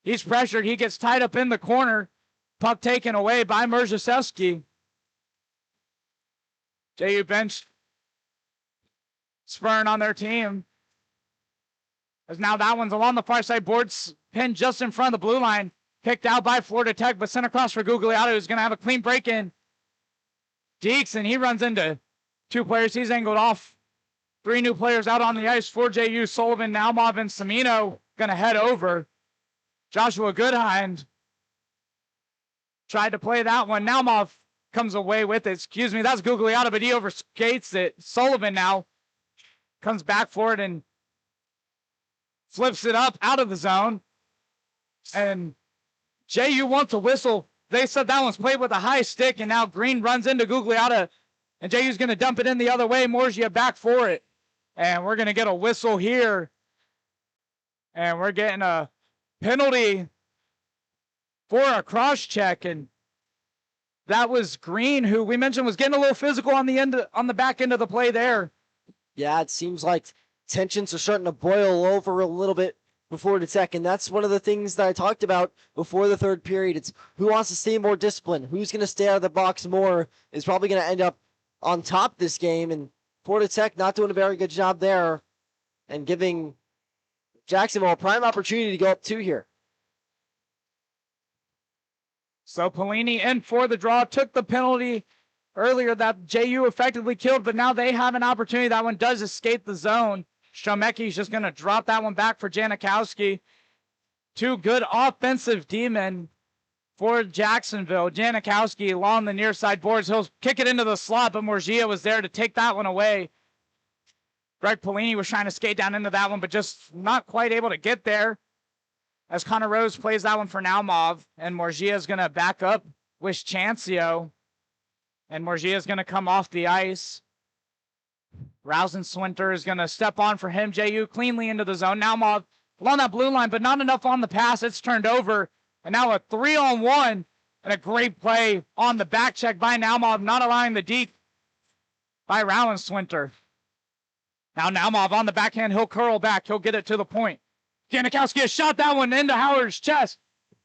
He's pressured. He gets tied up in the corner. Puck taken away by Merzhashevsky. JU bench spurring on their team. As now that one's along the far side, boards pinned just in front of the blue line. Kicked out by Florida Tech, but sent across for Gugliotta, who's going to have a clean break in. Deeks, and he runs into two players. He's angled off. Three new players out on the ice for JU. Sullivan, Naumov, and Semino going to head over. Joshua Goodhind tried to play that one. Naumov comes away with it. Excuse me, that's Gugliotta, but he overskates it. Sullivan now comes back for it and flips it up out of the zone. And JU wants a whistle. They said that one's played with a high stick, and now Green runs into Gugliotta, and JU's going to dump it in the other way. Morgia back for it. And we're going to get a whistle here. And we're getting a penalty for a cross check. And that was Green, who we mentioned was getting a little physical on the back end of the play there. Yeah, it seems like tensions are starting to boil over a little bit before the Tech, and that's one of the things that I talked about before the third period. It's who wants to stay more disciplined, who's going to stay out of the box more is probably going to end up on top this game, and Florida Tech not doing a very good job there and giving Jacksonville a prime opportunity to go up 2 here. So Pelini in for the draw, took the penalty earlier that JU effectively killed, but now they have an opportunity. That one does escape the zone. Stromecki's just going to drop that one back for Janikowski. Two good offensive D-men for Jacksonville. Janikowski along the near side boards. He'll kick it into the slot, but Morgia was there to take that one away. Greg Pelini was trying to skate down into that one, but just not quite able to get there. As Connor Rose plays that one for Naumov, and Morgia is going to back up with Chancio. And Morgia is going to come off the ice. Rousenswinter is going to step on for him. JU cleanly into the zone. Naumov along that blue line, but not enough on the pass. It's turned over. And now a 3-on-1 and a great play on the back check by Naumov, not allowing the deep by Rousenswinter. Now Naumov on the backhand. He'll curl back. He'll get it to the point. Janikowski has shot that one into Howard's chest.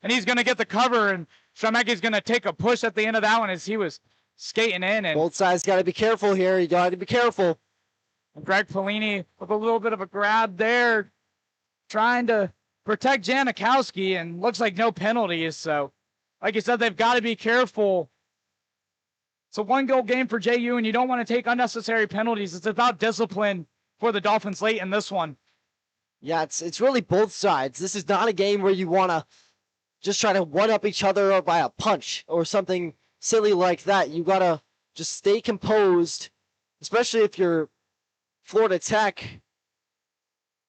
And he's going to get the cover. And Stromecki's going to take a push at the end of that one as he was skating in. And both sides got to be careful here. You got to be careful. Greg Pelini with a little bit of a grab there, trying to protect Janikowski, and looks like no penalties. So, like you said, they've got to be careful. It's a 1-goal game for JU, and you don't want to take unnecessary penalties. It's about discipline for the Dolphins late in this one. Yeah, it's really both sides. This is not a game where you want to just try to one-up each other by a punch or something silly like that. You got to just stay composed, especially if you're Florida Tech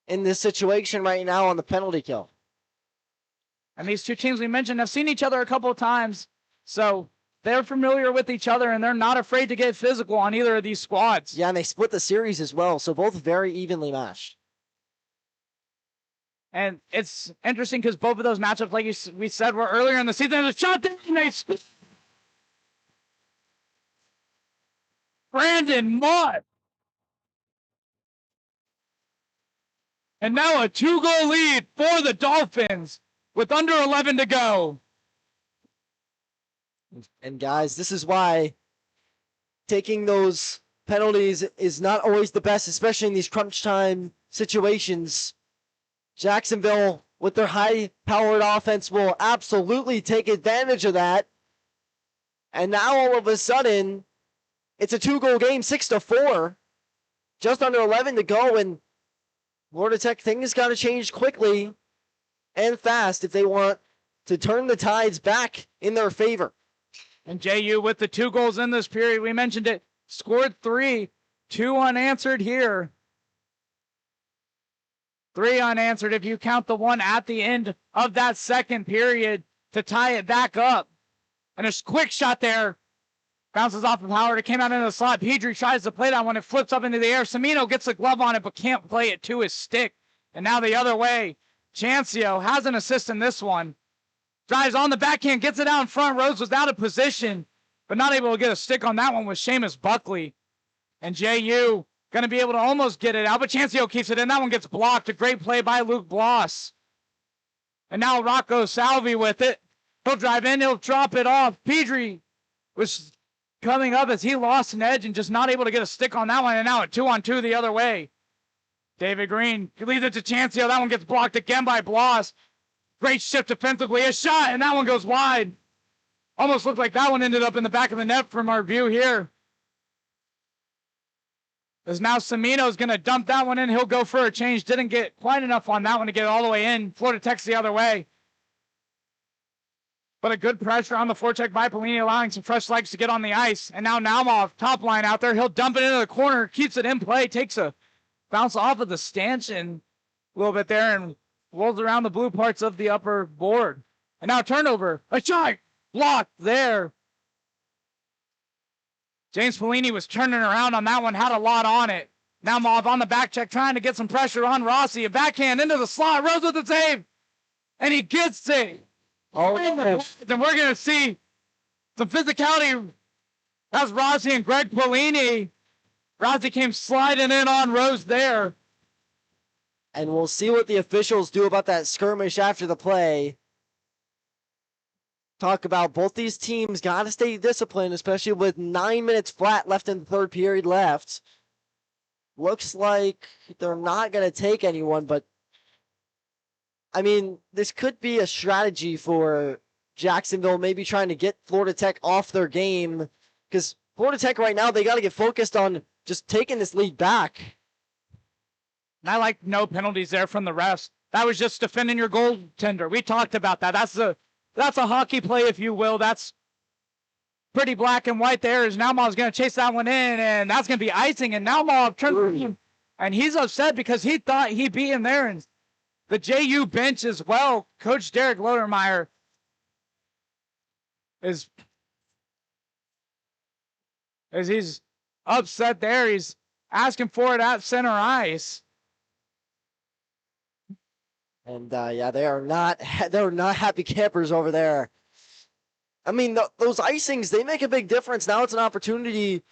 in this situation right now on the penalty kill. And these two teams we mentioned have seen each other a couple of times, so they're familiar with each other, and they're not afraid to get physical on either of these squads. Yeah, and they split the series as well, so both very evenly matched. And it's interesting because both of those matchups, like we said, were earlier in the season. The shot there, Brandon Mott. And now a 2-goal lead for the Dolphins with under 11 to go. And guys, this is why taking those penalties is not always the best, especially in these crunch time situations. Jacksonville, with their high-powered offense, will absolutely take advantage of that. And now all of a sudden, it's a 2-goal game, 6-4. Just under 11 to go, and Florida Tech things got to change quickly and fast if they want to turn the tides back in their favor. And JU with the 2 goals in this period, we mentioned it, scored 3, 2 unanswered here. 3 unanswered if you count the one at the end of that second period to tie it back up. And a quick shot there Bounces off of Howard. It came out into the slot. Pedri tries to play that one. It flips up into the air. Semino gets a glove on it, but can't play it to his stick. And now the other way. Chancio has an assist in this one. Drives on the backhand, gets it out in front. Rose was out of position, but not able to get a stick on that one with Seamus Buckley. And JU going to be able to almost get it out, but Chancio keeps it in. That one gets blocked. A great play by Luke Bloss. And now Rocco Salvi with it. He'll drive in. He'll drop it off. Pedri was coming up as he lost an edge and just not able to get a stick on that one. And now a 2-on-2 the other way. David Green leads it to Chancio. That one gets blocked again by Bloss. Great shift defensively. A shot, and that one goes wide. Almost looked like that one ended up in the back of the net from our view here. As now Semino's going to dump that one in. He'll go for a change. Didn't get quite enough on that one to get it all the way in. Florida Tech's the other way. But a good pressure on the forecheck by Pelini, allowing some fresh legs to get on the ice. And now Naumov, top line out there. He'll dump it into the corner, keeps it in play, takes a bounce off of the stanchion a little bit there and rolls around the blue parts of the upper board. And now turnover. A shot blocked there. James Pelini was turning around on that one, had a lot on it. Naumov on the back check, trying to get some pressure on Rossi. A backhand into the slot. Rose with the save. And he gets it. Oh, and we're going to see some physicality. That's Rossi and Greg Pelini. Rossi came sliding in on Rose there. And we'll see what the officials do about that skirmish after the play. Talk about both these teams got to stay disciplined, especially with 9 minutes flat left in the third period left. Looks like they're not going to take anyone, but I mean, this could be a strategy for Jacksonville, maybe trying to get Florida Tech off their game, because Florida Tech right now, they got to get focused on just taking this lead back. And I like no penalties there from the refs. That was just defending your goaltender. We talked about that. That's a hockey play, if you will. That's pretty black and white there. As Naumov's going to chase that one in, and that's going to be icing. And Naumov turns, and he's upset because he thought he'd be in there. And the JU bench as well. Coach Derek Lodermeyer is as he's upset there. He's asking for it at center ice. And yeah, they're not happy campers over there. I mean, those icings, they make a big difference. Now it's an opportunity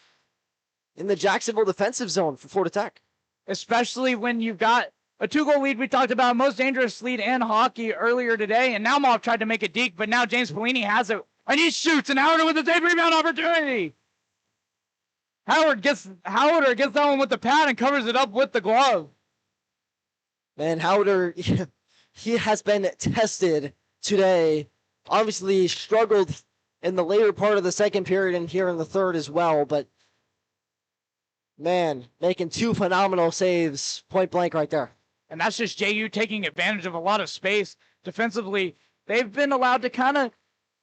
in the Jacksonville defensive zone for Florida Tech. Especially when you've got a 2-goal lead. We talked about most dangerous lead in hockey earlier today, and Naumov tried to make it deke, but now James Pelini has it, and he shoots, and Howard with a safe rebound opportunity. Howard gets that one with the pad and covers it up with the glove. Man, Howard, he has been tested today. Obviously struggled in the later part of the second period and here in the third as well, but man, making two phenomenal saves point blank right there. And that's just JU taking advantage of a lot of space defensively. They've been allowed to kind of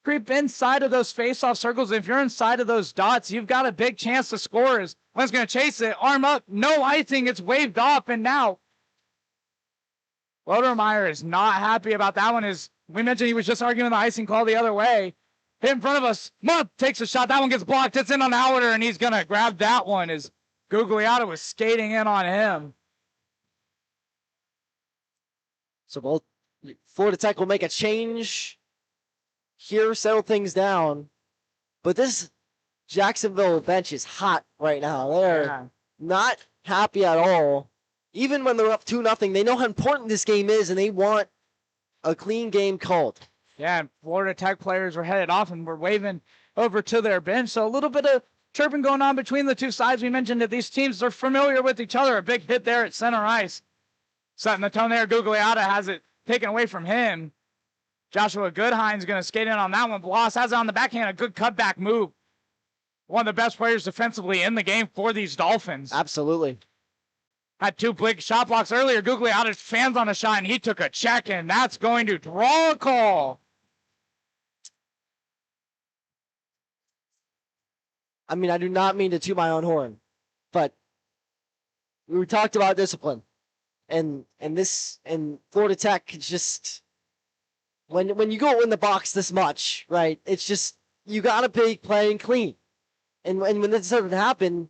creep inside of those face-off circles. If you're inside of those dots, you've got a big chance to score. As Glenn's going to chase it, arm up, no icing, it's waved off, and now Lodermeyer is not happy about that one. As we mentioned, he was just arguing the icing call the other way. Hit in front of us, Muth takes a shot, that one gets blocked, it's in on Howard, and he's going to grab that one as Gugliotta was skating in on him. So both Florida Tech will make a change here, settle things down. But this Jacksonville bench is hot right now. They're not happy at all. Even when they're up 2-0, they know how important this game is, and they want a clean game called. Yeah, Florida Tech players were headed off and were waving over to their bench. So a little bit of chirping going on between the two sides. We mentioned that these teams are familiar with each other. A big hit there at center ice. Setting the tone there. Gugliotta has it taken away from him. Joshua Goodhine's going to skate in on that one. Bloss has it on the backhand. A good cutback move. One of the best players defensively in the game for these Dolphins. Absolutely. Had two big shot blocks earlier. Gugliotta's fans on a shot, and he took a check, and that's going to draw a call. I mean, I do not mean to toot my own horn, but we talked about discipline. And Florida Tech just when you go in the box this much, right? It's just you gotta be playing clean. And when this doesn't happen,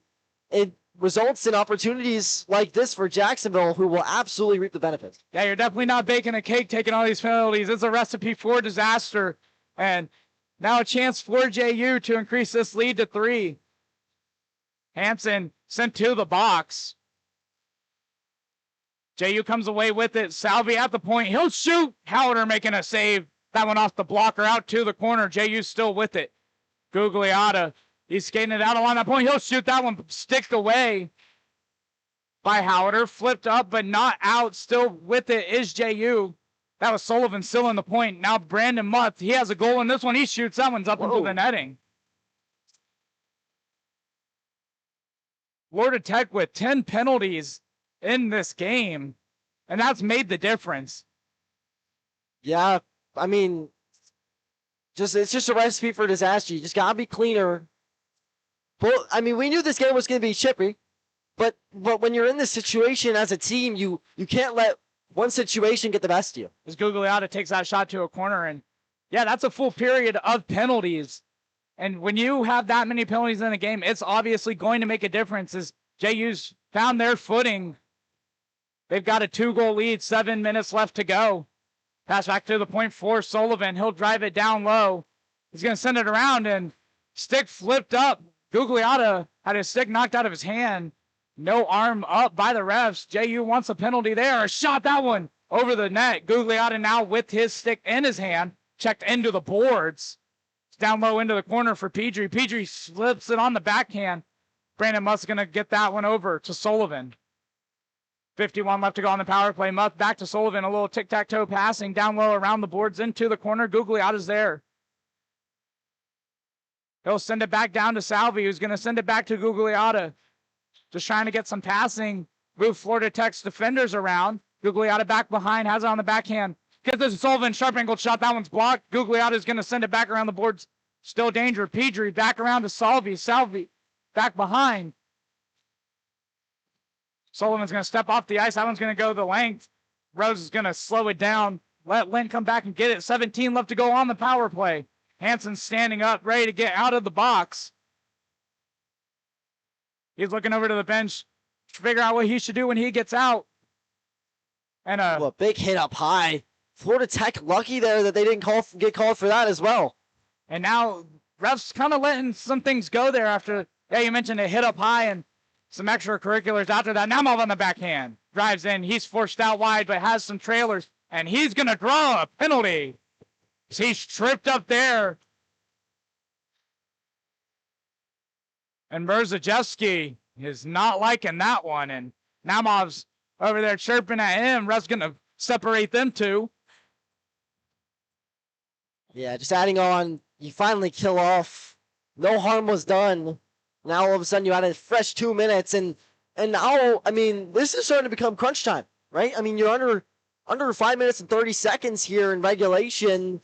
it results in opportunities like this for Jacksonville, who will absolutely reap the benefits. Yeah, you're definitely not baking a cake taking all these penalties. It's a recipe for disaster. And now a chance for JU to increase this lead to 3. Hansen sent to the box. JU comes away with it. Salvi at the point. He'll shoot. Howder making a save. That one off the blocker out to the corner. JU's still with it. Gugliotta. He's skating it out along that point. He'll shoot that one. Sticked away by Howder. Flipped up but not out. Still with it is JU. That was Sullivan still in the point. Now Brandon Muth. He has a goal in this one. He shoots. That one's up into the netting. Florida Tech with 10 penalties in this game, and that's made the difference. Yeah, I mean, it's just a recipe for disaster. You just gotta be cleaner. But I mean, we knew this game was gonna be chippy, but when you're in this situation as a team, you can't let one situation get the best of you. As Gugliotta takes that shot to a corner, and yeah, that's a full period of penalties. And when you have that many penalties in a game, it's obviously going to make a difference. As JU's found their footing. They've got a 2-goal lead, 7 minutes left to go. Pass back to the point for Sullivan. He'll drive it down low. He's going to send it around, and stick flipped up. Gugliotta had his stick knocked out of his hand. No arm up by the refs. JU wants a penalty there. A shot, that one over the net. Gugliotta now with his stick in his hand. Checked into the boards. It's down low into the corner for Pedri. Pedri slips it on the backhand. Brandon Muth's going to get that one over to Sullivan. 51 left to go on the power play. Muth back to Sullivan. A little tic-tac-toe passing down low around the boards into the corner. Gugliotta's there. He'll send it back down to Salvi, who's going to send it back to Gugliotta. Just trying to get some passing. Move Florida Tech's defenders around. Gugliotta back behind. Has it on the backhand. Gets this to Sullivan. Sharp angled shot. That one's blocked. Gugliotta's going to send it back around the boards. Still danger. Pedri back around to Salvi. Salvi back behind. Sullivan's going to step off the ice. That one's going to go the length. Rose is going to slow it down. Let Lynn come back and get it. 17 left to go on the power play. Hansen's standing up, ready to get out of the box. He's looking over to the bench to figure out what he should do when he gets out. And a big hit up high. Florida Tech lucky there that they didn't get called for that as well. And now refs kind of letting some things go there after, yeah, you mentioned a hit up high and some extracurriculars after that. Namov on the backhand. Drives in. He's forced out wide, but has some trailers. And he's going to draw a penalty. He's tripped up there. And Merzajewski is not liking that one. And Namov's over there chirping at him. Ref's going to separate them two. Yeah, just adding on. You finally kill off. No harm was done. Now all of a sudden you had a fresh 2 minutes, and now, I mean, this is starting to become crunch time, right? I mean, you're under 5 minutes and 30 seconds here in regulation.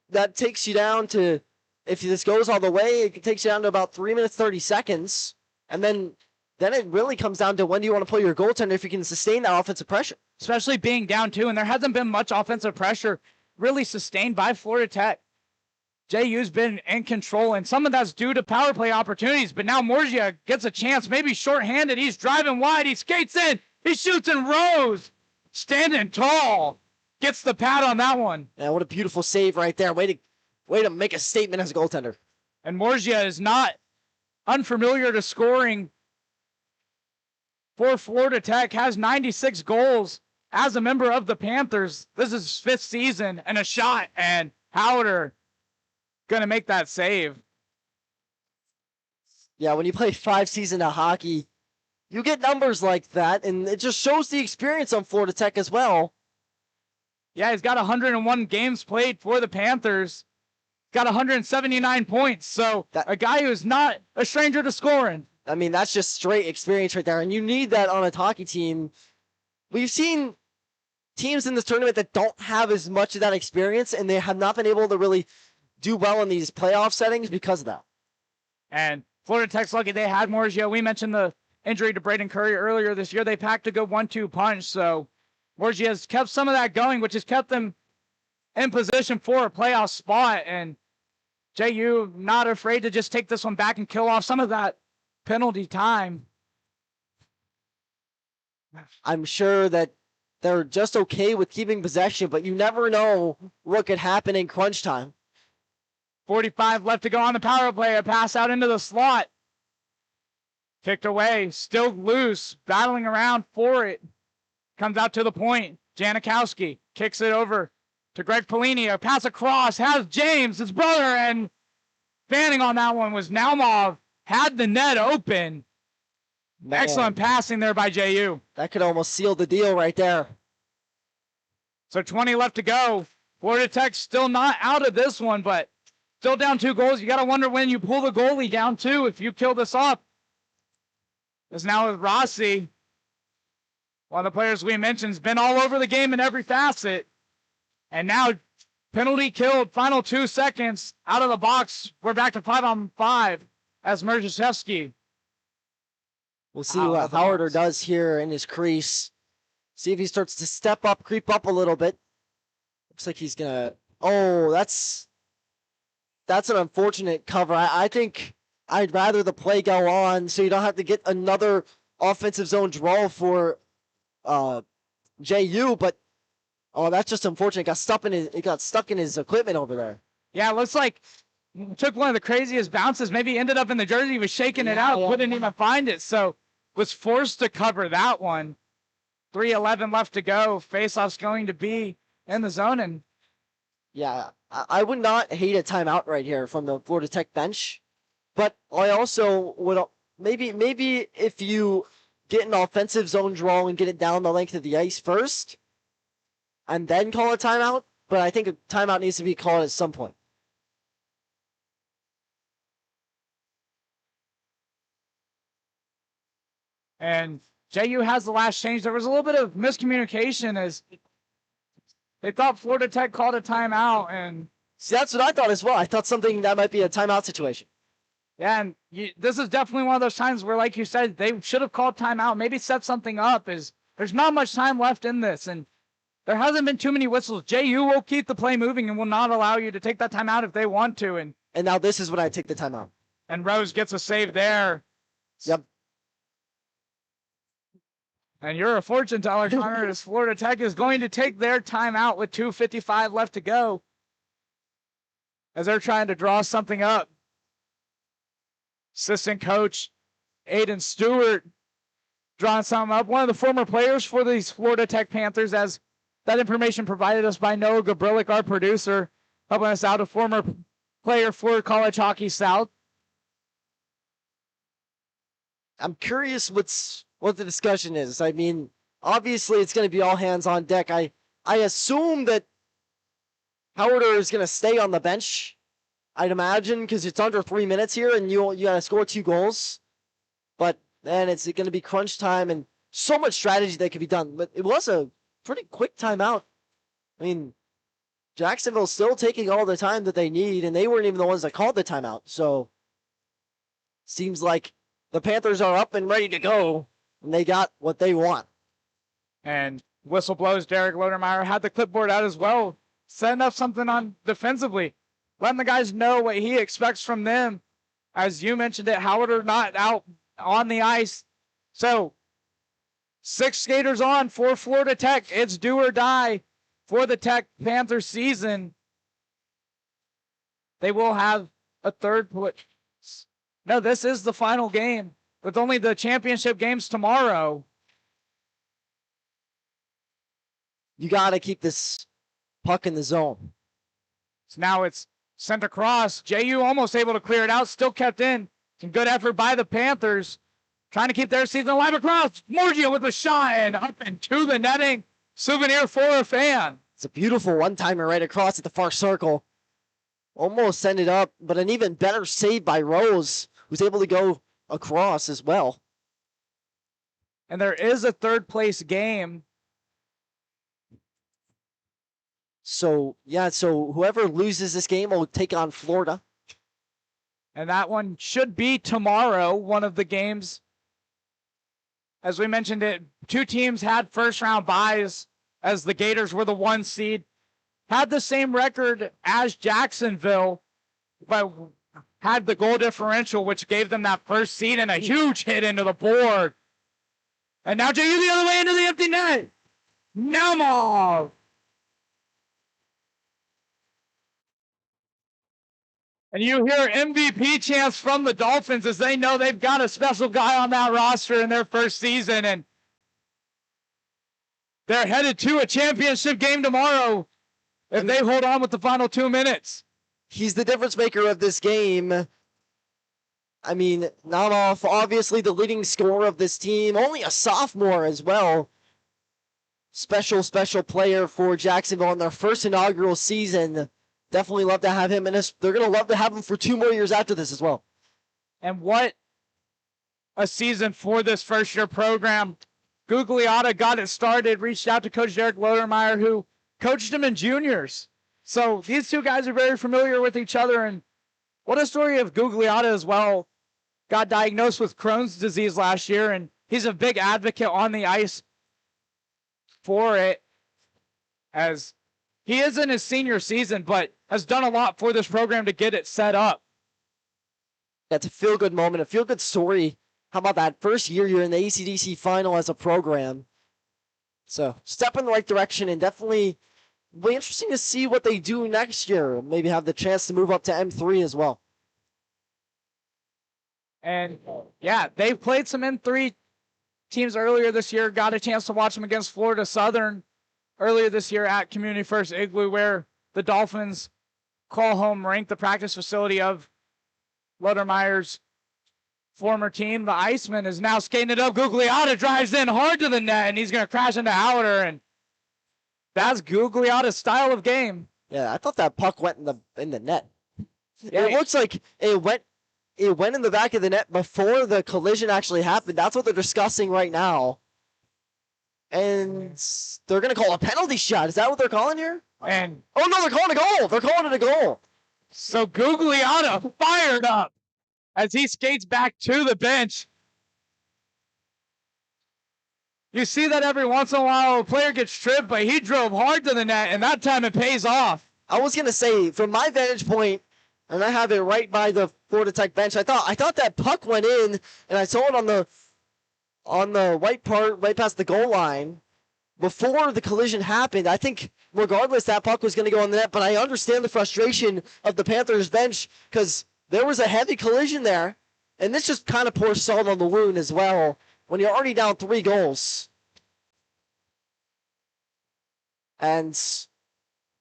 That takes you down to, if this goes all the way, it takes you down to about 3 minutes 30 seconds, and then it really comes down to when do you want to pull your goaltender if you can sustain that offensive pressure, especially being down 2, and there hasn't been much offensive pressure really sustained by Florida Tech. JU's been in control, and some of that's due to power play opportunities, but now Morgia gets a chance, maybe shorthanded. He's driving wide. He skates in. He shoots and rows. Standing tall. Gets the pad on that one. Yeah, what a beautiful save right there. Way to make a statement as a goaltender. And Morgia is not unfamiliar to scoring for Florida Tech. Has 96 goals as a member of the Panthers. This is his 5th season, and a shot, and Howder going to make that save. Yeah, when you play 5 seasons of hockey, you get numbers like that, and it just shows the experience on Florida Tech as well. Yeah, he's got 101 games played for the Panthers. Got 179 points, so a guy who's not a stranger to scoring. I mean, that's just straight experience right there, and you need that on a hockey team. We've seen teams in this tournament that don't have as much of that experience, and they have not been able to really do well in these playoff settings because of that. And Florida Tech's lucky they had Morgia. We mentioned the injury to Braden Curry earlier this year. They packed a good 1-2 punch, so Morgia has kept some of that going, which has kept them in position for a playoff spot. And JU not afraid to just take this one back and kill off some of that penalty time. I'm sure that they're just okay with keeping possession, but you never know what could happen in crunch time. 45 left to go on the power play. A pass out into the slot. Kicked away. Still loose. Battling around for it. Comes out to the point. Janikowski kicks it over to Greg Polini. A pass across. Has James, his brother, and fanning on that one was Naumov. Had the net open. Man. Excellent passing there by JU. That could almost seal the deal right there. So 20 left to go. Florida Tech still not out of this one, but still down 2 goals. You got to wonder when you pull the goalie down, too, if you kill this off. As now with Rossi, one of the players we mentioned, has been all over the game in every facet. And now, penalty killed, final 2 seconds out of the box. We're back to 5-on-5 as Merjaszewski. We'll see what Howard does here in his crease. See if he starts to step up, creep up a little bit. Looks like he's gonna. Oh, that's an unfortunate cover. I think I'd rather the play go on so you don't have to get another offensive zone draw for JU. But that's just unfortunate. It got stuck in his equipment over there. Yeah, it looks like took one of the craziest bounces. Maybe ended up in the jersey. He was shaking it out, couldn't even find it. So was forced to cover that one. 3:11 left to go. Faceoff's going to be in the zone. And yeah, I would not hate a timeout right here from the Florida Tech bench. But I also would maybe if you get an offensive zone draw and get it down the length of the ice first and then call a timeout. But I think a timeout needs to be called at some point. And JU has the last change. There was a little bit of miscommunication as they thought Florida Tech called a timeout. And see, that's what I thought as well. I thought something that might be a timeout situation. Yeah, and this is definitely one of those times where, like you said, they should have called timeout, maybe set something up. There's not much time left in this, and there hasn't been too many whistles. JU will keep the play moving and will not allow you to take that timeout if they want to. And now this is when I take the timeout. And Rose gets a save there. Yep. And you're a fortune teller, Connor, as Florida Tech is going to take their timeout with 2:55 left to go as they're trying to draw something up. Assistant coach Aiden Stewart drawing something up. One of the former players for these Florida Tech Panthers, as that information provided us by Noah Gabrilik, our producer, helping us out, a former player for College Hockey South. I'm curious what the discussion is. I mean, obviously it's going to be all hands on deck. I assume that Howard is going to stay on the bench, I'd imagine, because it's under 3 minutes here and you got to score 2 goals. But then it's going to be crunch time and so much strategy that could be done. But it was a pretty quick timeout. I mean, Jacksonville's still taking all the time that they need, and they weren't even the ones that called the timeout. So seems like the Panthers are up and ready to go, and they got what they want. And whistle blows. Derek Lodermeyer had the clipboard out as well, setting up something on defensively, letting the guys know what he expects from them. As you mentioned it, Howard are not out on the ice. So 6 skaters on for Florida Tech. It's do or die for the Tech Panthers season. They will have a third put. No, this is the final game with only the championship games tomorrow. You got to keep this puck in the zone. So now it's sent across. JU almost able to clear it out. Still kept in. Some good effort by the Panthers. Trying to keep their season alive across. Morgia with a shot and up into the netting. Souvenir for a fan. It's a beautiful one-timer right across at the far circle. Almost sent it up, but an even better save by Rose, who's able to go across as well. And there is a third place game. So whoever loses this game will take on Florida. And that one should be tomorrow, one of the games. As we mentioned it, 2 teams had first round byes, as the Gators were the 1 seed. Had the same record as Jacksonville, but had the goal differential, which gave them that first seed and a huge hit into the board. And now JU the other way into the empty net. Naumov. And you hear MVP chants from the Dolphins as they know they've got a special guy on that roster in their first season. And they're headed to a championship game tomorrow if they hold on with the final 2 minutes. He's the difference maker of this game. I mean, Naumov, obviously the leading scorer of this team, only a sophomore as well. Special player for Jacksonville in their first inaugural season. Definitely love to have him, and they're going to love to have him for 2 more years after this as well. And what a season for this first-year program. Gugliotta got it started, reached out to Coach Derek Lodermeyer, who coached him in juniors. So these two guys are very familiar with each other, and what a story of Gugliotta as well. Got diagnosed with Crohn's disease last year, and he's a big advocate on the ice for it, as he is in his senior season, but has done a lot for this program to get it set up. That's a feel-good moment, a feel-good story. How about that? First year you're in the ACDC final as a program. So, step in the right direction, and definitely will be interesting to see what they do next year. Maybe have the chance to move up to M3 as well. And, yeah, they've played some M3 teams earlier this year. Got a chance to watch them against Florida Southern earlier this year at Community First Igloo, where the Dolphins call home ranked the practice facility of Lodermeyer's former team. The Iceman is now skating it up. Gugliotta drives in hard to the net, and he's going to crash into Howder, and that's Gugliotta's style of game. Yeah, I thought that puck went in the net. Yeah, it looks like it went in the back of the net before the collision actually happened. That's what they're discussing right now. And they're going to call a penalty shot. Is that what they're calling here? And oh, no, they're calling a goal. They're calling it a goal. So Gugliotta fired up as he skates back to the bench. You see that every once in a while a player gets tripped, but he drove hard to the net, and that time it pays off. I was going to say, from my vantage point, and I have it right by the Florida Tech bench, I thought that puck went in, and I saw it on the white part, right past the goal line. Before the collision happened, I think regardless that puck was going to go on the net, but I understand the frustration of the Panthers bench because there was a heavy collision there, and this just kind of pours salt on the wound as well when you're already down 3 goals. And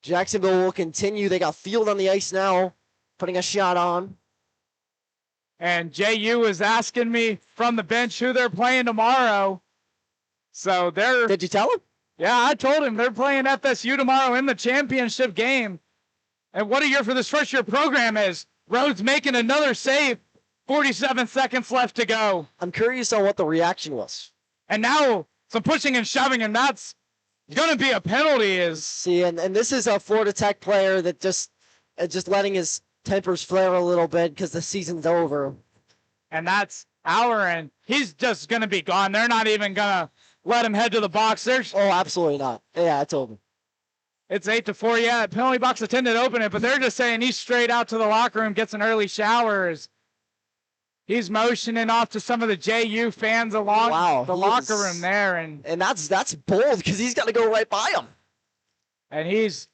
Jacksonville will continue. They got Field on the ice now, putting a shot on. And JU is asking me from the bench who they're playing tomorrow. So they're... Did you tell him? Yeah, I told him they're playing FSU tomorrow in the championship game. And what a year for this first-year program is. Rhodes making another save. 47 seconds left to go. I'm curious on what the reaction was. And now some pushing and shoving, and that's going to be a penalty. See, and this is a Florida Tech player that just letting his tempers flare a little bit because the season's over. And that's Auer, and he's just going to be gone. They're not even going to let him head to the box. Oh, absolutely not. Yeah, it's over. It's 8-4. Yeah, penalty box attendant opened it, but they're just saying he's straight out to the locker room, gets an early shower. He's motioning off to some of the JU fans along the locker room there. And that's bold because he's got to go right by him. And he's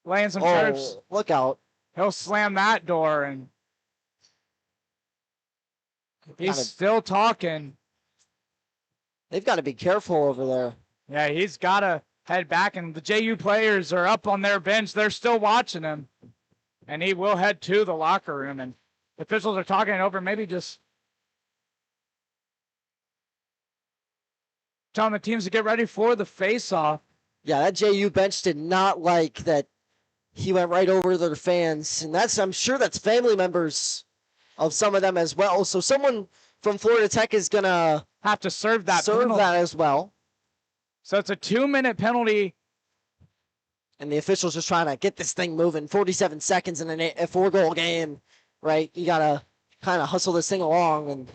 laying some trips. Look out. He'll slam that door, and he's still talking. They've got to be careful over there. Yeah, he's got to head back, and the JU players are up on their bench. They're still watching him, and he will head to the locker room, and officials are talking over, maybe just telling the teams to get ready for the face-off. Yeah, that JU bench did not like that he went right over their fans, and I'm sure that's family members of some of them as well. So someone from Florida Tech is going to have to serve that as well. So it's a 2-minute penalty. And the officials just trying to get this thing moving. 47 seconds in a 4-goal game, right? You got to kind of hustle this thing along,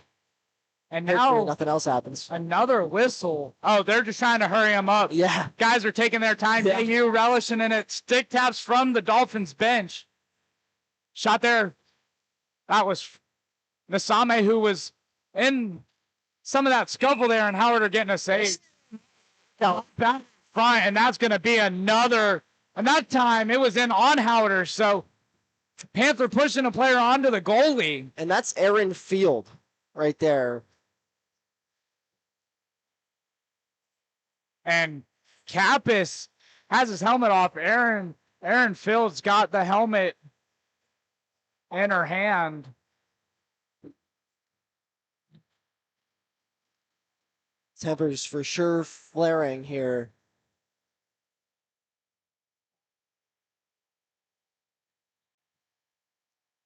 and now nothing else happens. Another whistle. Oh, they're just trying to hurry him up. Yeah. Guys are taking their time. Yeah. JU relishing in it. Stick taps from the Dolphins bench. Shot there That was Nasame, who was in some of that scuffle there, and Howard are getting a save. Back front, and that's going to be another. And that time it was in on Howard, so Panther pushing a player onto the goalie. And that's Aaron Field right there. And Kappas has his helmet off. Aaron Field's got the helmet in her hand. Tempers for sure flaring here.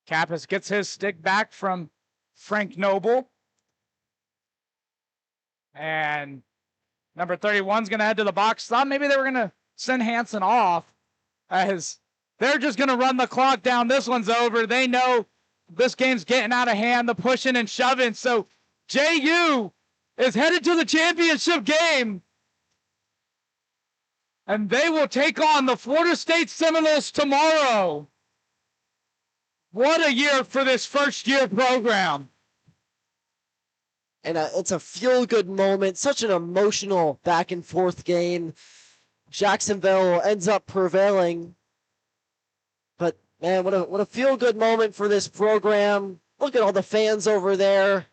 Kappas gets his stick back from Frank Noble. And number 31's going to head to the box. Thought maybe they were going to send Hansen off, as they're just going to run the clock down. This one's over. They know this game's getting out of hand, the pushing and shoving. So JU is headed to the championship game. And they will take on the Florida State Seminoles tomorrow. What a year for this first-year program. And it's a feel-good moment, such an emotional back-and-forth game. Jacksonville ends up prevailing. But, man, what a feel-good moment for this program. Look at all the fans over there.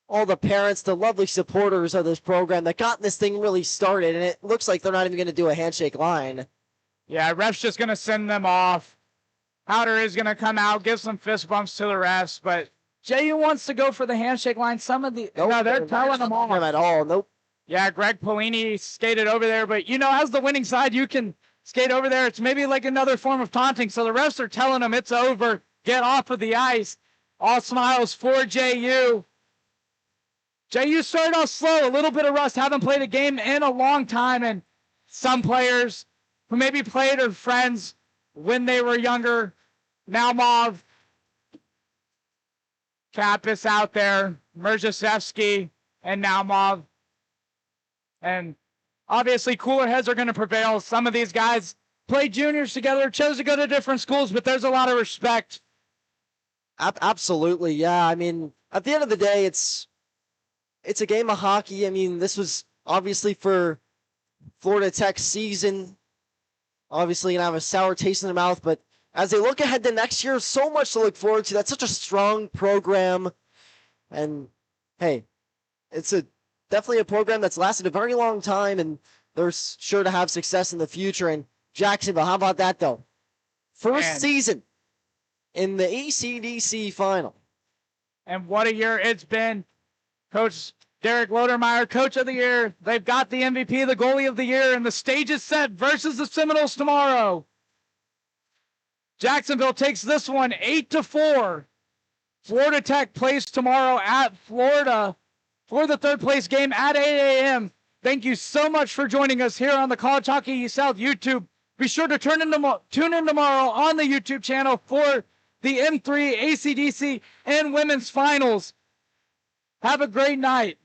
All the parents, the lovely supporters of this program that got this thing really started. And it looks like they're not even going to do a handshake line. Yeah, ref's just going to send them off. Powder is going to come out, give some fist bumps to the refs, but JU wants to go for the handshake line. Some of the no, they're telling them off. At all. Nope. Yeah, Greg Polini skated over there, but as the winning side, you can skate over there. It's maybe like another form of taunting. So the refs are telling them it's over. Get off of the ice. All smiles for JU. JU started off slow, a little bit of rust. Haven't played a game in a long time, and some players who maybe played are friends when they were younger. Now Mauve, Kappas out there, Merzhashevsky, and now Mauve. And obviously cooler heads are going to prevail. Some of these guys played juniors together, chose to go to different schools, but there's a lot of respect. Absolutely, yeah. I mean, at the end of the day, it's a game of hockey. I mean, this was obviously for Florida Tech's season. Obviously, going to have a sour taste in their mouth, but as they look ahead to next year, so much to look forward to. That's such a strong program. And, hey, it's definitely a program that's lasted a very long time, and they're sure to have success in the future. And Jacksonville, how about that, though? First season in the ACDC final. And what a year it's been. Coach Derek Lodermeyer, Coach of the Year. They've got the MVP, the Goalie of the Year, and the stage is set versus the Seminoles tomorrow. Jacksonville takes this one 8-4. Florida Tech plays tomorrow at Florida for the third place game at 8 a.m. Thank you so much for joining us here on the College Hockey South YouTube. Be sure to tune in tomorrow on the YouTube channel for the M3 ACDC and women's finals. Have a great night.